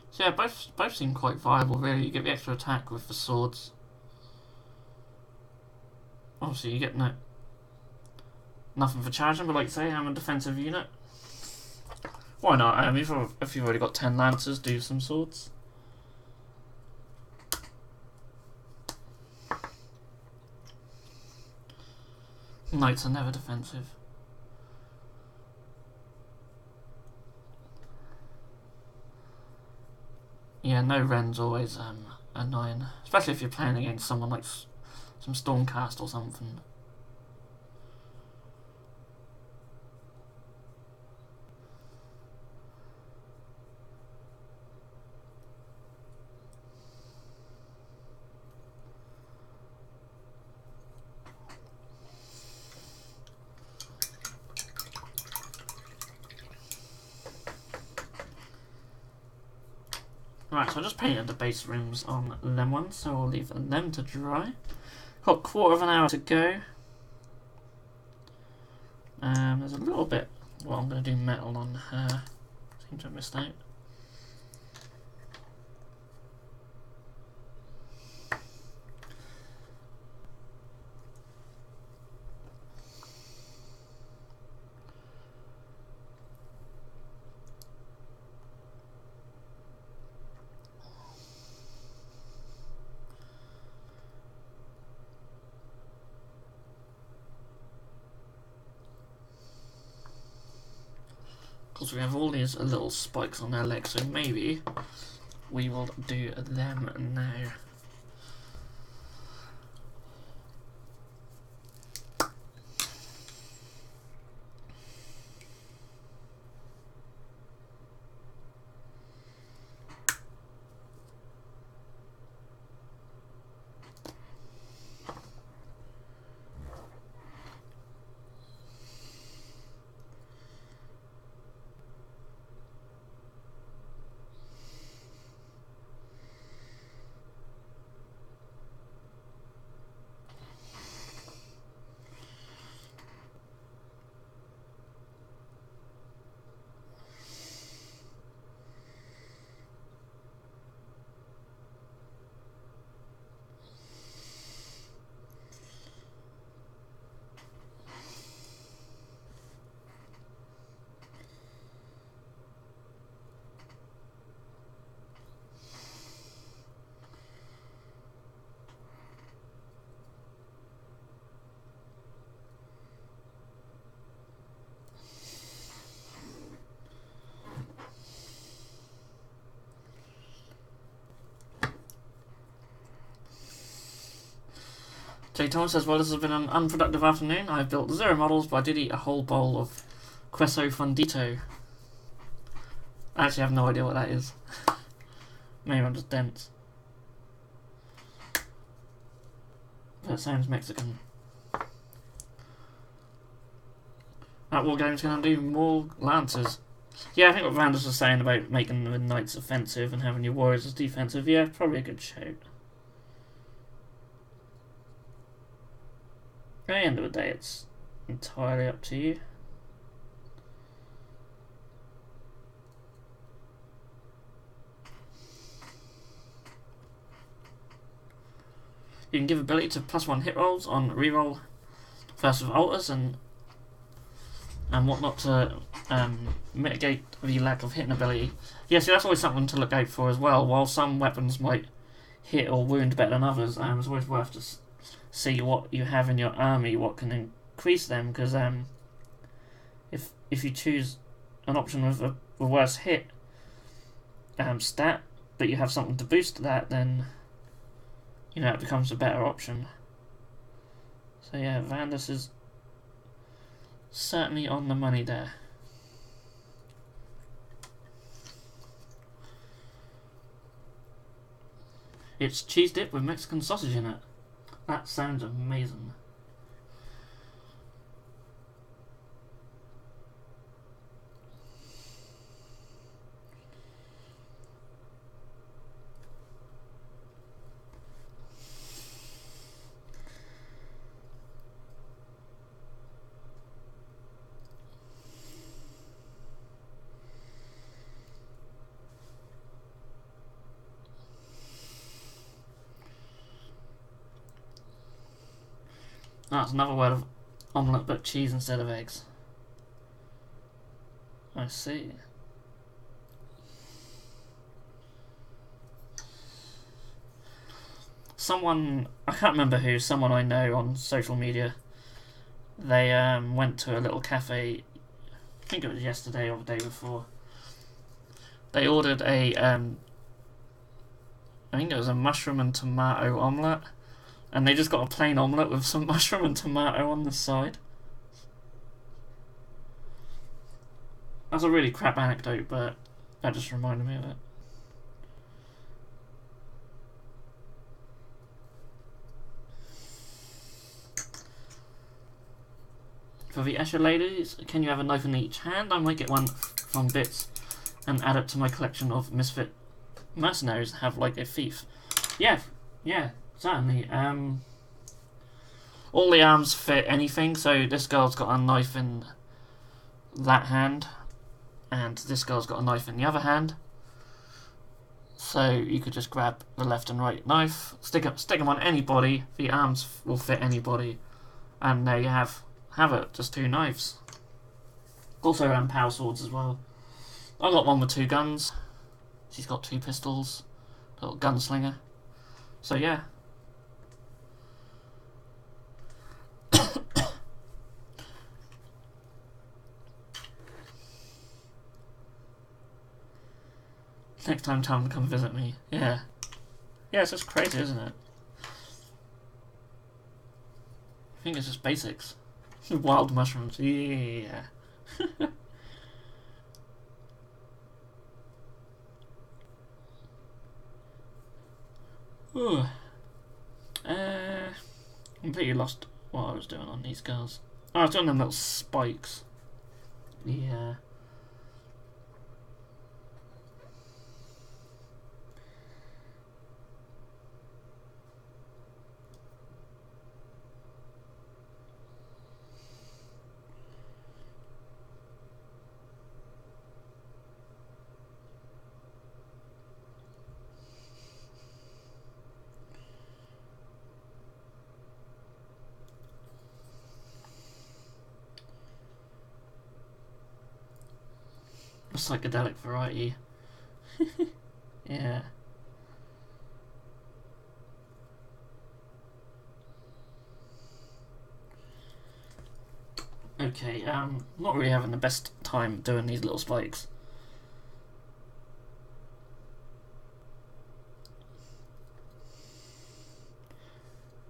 So yeah, both seem quite viable. Really, you get the extra attack with the swords. Obviously, you get nothing for charging, but like I say, I'm a defensive unit. Why not? If you've already got 10 lancers, do some swords. Knights are never defensive. Yeah, no Ren's always annoying, especially if you're playing against someone like some Stormcast or something. Right, so I just painted the base rooms on them ones, so I'll leave them to dry. Got a quarter of an hour to go. There's a little bit. Well, I'm going to do metal on her. Seem to have missed out. Because we have all these little spikes on their legs, so maybe we will do them now. Jay Thomas says, well, this has been an unproductive afternoon. I've built 0 models, but I did eat a whole bowl of queso fundito. I actually have no idea what that is. Maybe I'm just dense. But it sounds Mexican. That war game's going to do more lancers. Yeah, I think what Vandus was saying about making the knights offensive and having your warriors as defensive, yeah, probably a good shout. At the end of the day, it's entirely up to you. You can give ability to +1 hit rolls on reroll first with altars and whatnot to mitigate the lack of hitting ability. Yeah, see, that's always something to look out for as well. While some weapons might hit or wound better than others, it's always worth to see what you have in your army, what can increase them, because if you choose an option with a worse hit stat, but you have something to boost that, then you know it becomes a better option. So yeah, Vandus is certainly on the money there. It's cheese dip with Mexican sausage in it. That sounds amazing. That's another word of omelette, but cheese instead of eggs. I see. Someone, I can't remember who, someone I know on social media, they went to a little cafe, I think it was yesterday or the day before. They ordered a, I think it was a mushroom and tomato omelette. And they just got a plain omelette with some mushroom and tomato on the side. That's a really crap anecdote, but that just reminded me of it. For the Escher ladies, can you have a knife in each hand? I might get one from Bits and add it to my collection of misfit mercenaries have like a thief. Yeah, certainly. All the arms fit anything, so this girl's got a knife in that hand, and this girl's got a knife in the other hand. So you could just grab the left and right knife, stick them on anybody, the arms will fit anybody, and there you have it, just 2 knives. Also power swords as well. I got one with 2 guns. She's got 2 pistols. Little gunslinger. So yeah. Next time, tell them to come visit me. Yeah. Yeah, it's just crazy, isn't it? I think it's just basics. Wild mushrooms. Yeah. Ooh. Completely lost what I was doing on these girls. Oh, I was doing them little spikes. Yeah. Psychedelic variety. Yeah. Okay, not really having the best time doing these little spikes.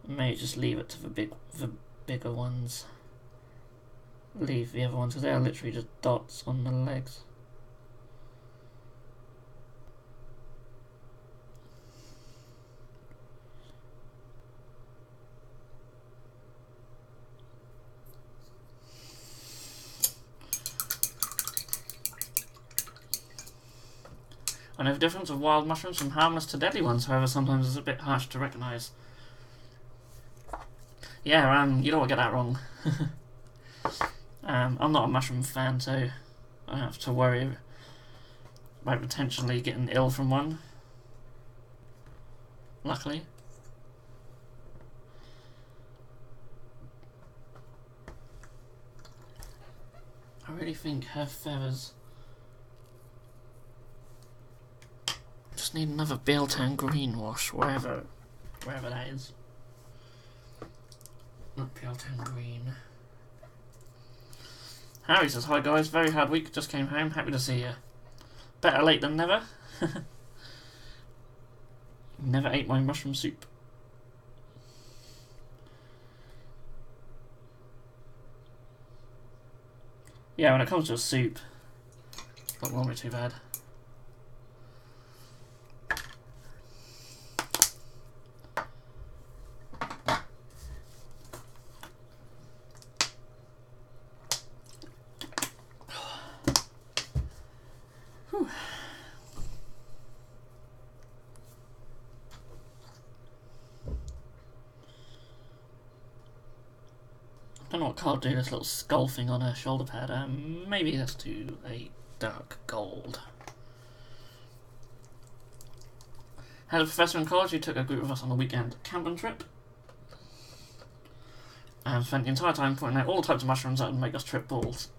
May just leave it to the bigger ones. Leave the other ones because they are literally just dots on the legs. I know the difference of wild mushrooms from harmless to deadly ones, however sometimes it's a bit harsh to recognise. Yeah, you don't want to get that wrong. I'm not a mushroom fan, so I don't have to worry about potentially getting ill from one. Luckily. I really think her feathers... Just need another Biltown green wash, wherever that is. Not Biltown green. Harry says, "Hi guys, very hard week, just came home, happy to see you. Better late than never." Never ate my mushroom soup. Yeah, when it comes to a soup, not normally too bad. I don't know what card do this little skull thing on her shoulder pad. Maybe let's do a dark gold. Had a professor in college who took a group of us on a weekend camping trip. And spent the entire time pointing out all the types of mushrooms that would make us trip balls.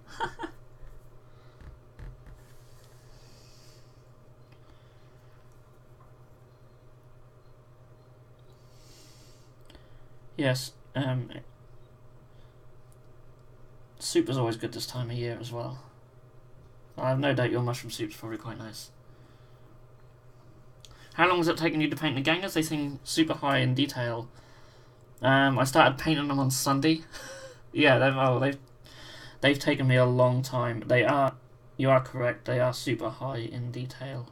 Yes, soup is always good this time of year as well. I have no doubt your mushroom soup's probably quite nice. How long has it taken you to paint the gangers? They seem super high in detail. I started painting them on Sunday. Yeah, they've taken me a long time. You are correct, they are super high in detail.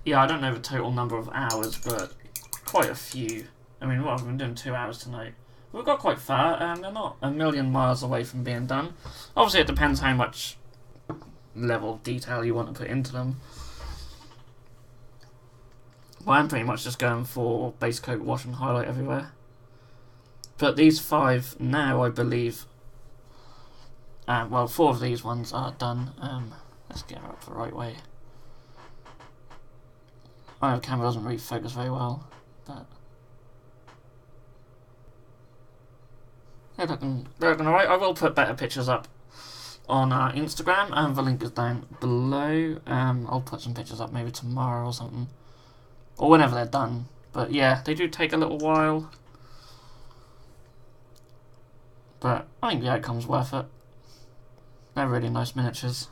Yeah, I don't know the total number of hours, but quite a few. I mean, what, I've been doing 2 hours tonight. we've got quite far, and they're not a million miles away from being done. Obviously, it depends how much level of detail you want to put into them. Well, I'm pretty much just going for base coat, wash and highlight everywhere. But these 5 now, I believe, well, 4 of these ones are done. Let's get her up the right way. I know the camera doesn't really focus very well, but they're looking alright. I will put better pictures up on our Instagram, and the link is down below. I'll put some pictures up maybe tomorrow or something, or whenever they're done. But yeah, they do take a little while, but I think the outcome's worth it. They're really nice miniatures.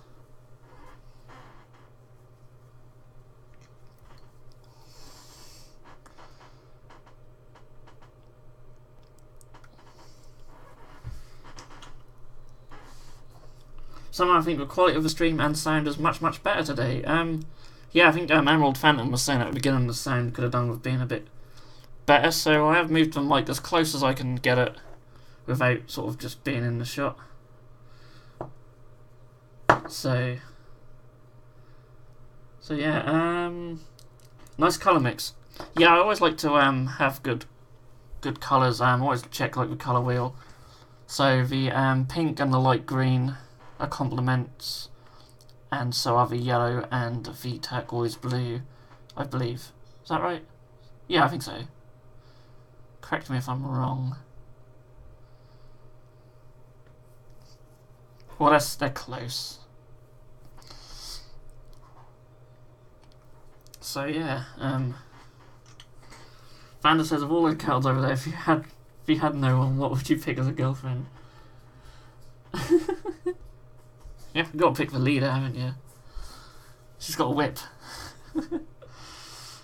Somehow I think the quality of the stream and sound is much better today. Yeah, I think Emerald Phantom was saying at the beginning the sound could have done with being a bit better, so I have moved the mic as close as I can get it without sort of just being in the shot. So yeah, nice colour mix. Yeah, I always like to have good colours. Always check like the colour wheel. So the pink and the light green are complements, and so are the yellow and the turquoise blue, I believe. Is that right? Yeah, I think so. Correct me if I'm wrong. Well, they're close. So yeah, Vanda says, of all the cards over there, if you had no one, what would you pick as a girlfriend? Yeah, you've got to pick the leader, haven't you? She's got a whip.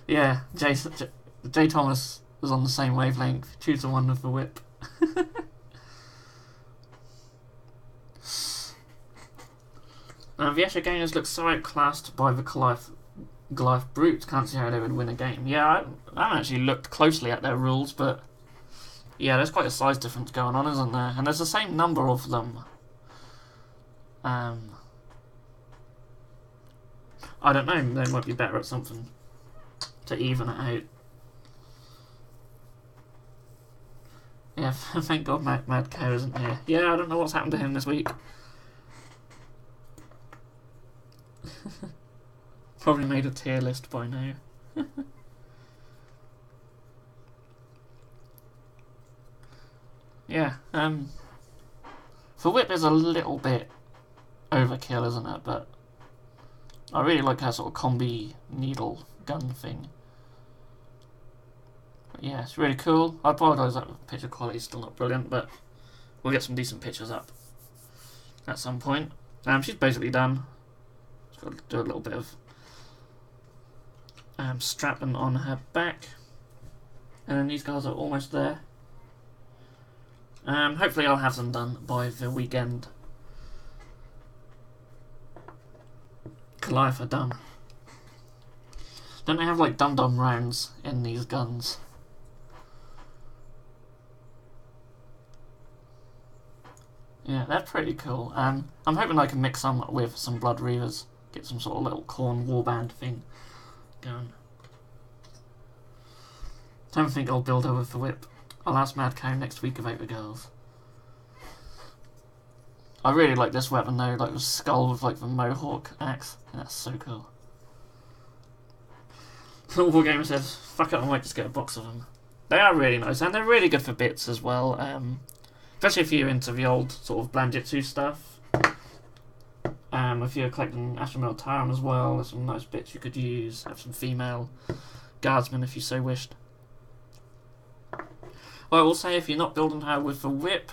Yeah, Jay Thomas was on the same wavelength. Choose the one with the whip. The Escher Gamers look so outclassed by the Goliath Brutes. Can't see how they would win a game. Yeah, I haven't actually looked closely at their rules, but yeah, there's quite a size difference going on, isn't there? And there's the same number of them. I don't know, they might be better at something to even it out. Yeah, thank God Mad Cow isn't here. Yeah, I don't know what's happened to him this week. Probably made a tier list by now. Yeah, the whip is a little bit overkill, isn't it? But I really like her sort of combi needle gun thing. But yeah, it's really cool. I apologise that the picture quality is still not brilliant, but we'll get some decent pictures up at some point. She's basically done. Just got to do a little bit of strapping on her back, and then these guys are almost there. Hopefully I'll have them done by the weekend. Goliath are done. Don't they have like dum-dum rounds in these guns? Yeah, they're pretty cool. I'm hoping I can mix some with some Blood Reavers. Get some sort of little corn warband thing going. Don't think I'll build her with the whip. I'll ask Mad Cow next week about the girls. I really like this weapon though, like the skull with like the mohawk axe. Yeah, that's so cool. Wargamer says, fuck it, I might just get a box of them. They are really nice, and they're really good for bits as well. Especially if you're into the old sort of Blanjitsu stuff. If you're collecting Ashramel Tarum as well, there's some nice bits you could use. Have some female guardsmen if you so wished. I will say, if you're not building her with the whip,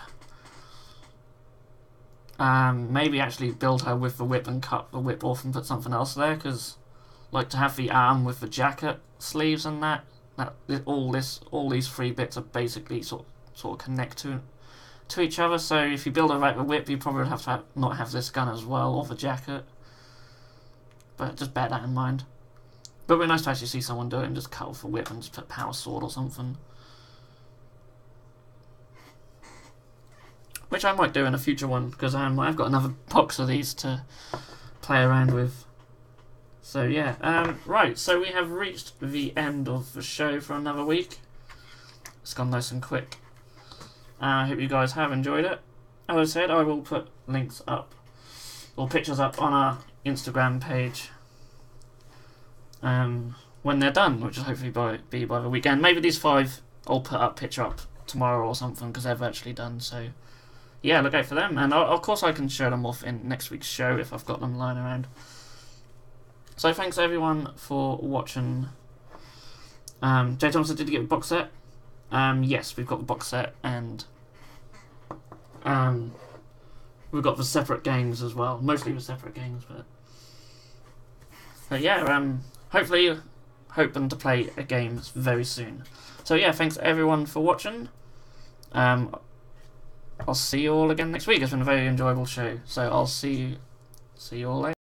maybe actually build her with the whip and cut the whip off and put something else there, because like to have the arm with the jacket sleeves and that all these 3 bits are basically sort of connect to each other. So if you build her like the whip, you probably would have to not have this gun as well, or the jacket. But just bear that in mind. But it'd be nice to actually see someone do it and just cut off the whip and just put power sword or something. which I might do in a future one, because I've got another box of these to play around with. So yeah, right, so we have reached the end of the show for another week. It's gone nice and quick. I hope you guys have enjoyed it. As I said, I will put links up, or pictures up on our Instagram page when they're done, which will hopefully be by the weekend. Maybe these 5 I'll put up picture up tomorrow or something, because they're virtually done. So yeah, look out for them, and of course I can show them off in next week's show if I've got them lying around. So thanks everyone for watching. Jay Thompson, did you get a box set? Yes, we've got the box set, and we've got the separate games as well. Mostly the separate games, but yeah, hopefully hoping to play a game very soon. So yeah, thanks everyone for watching. I'll see you all again next week. It's been a very enjoyable show, so I'll see you all later.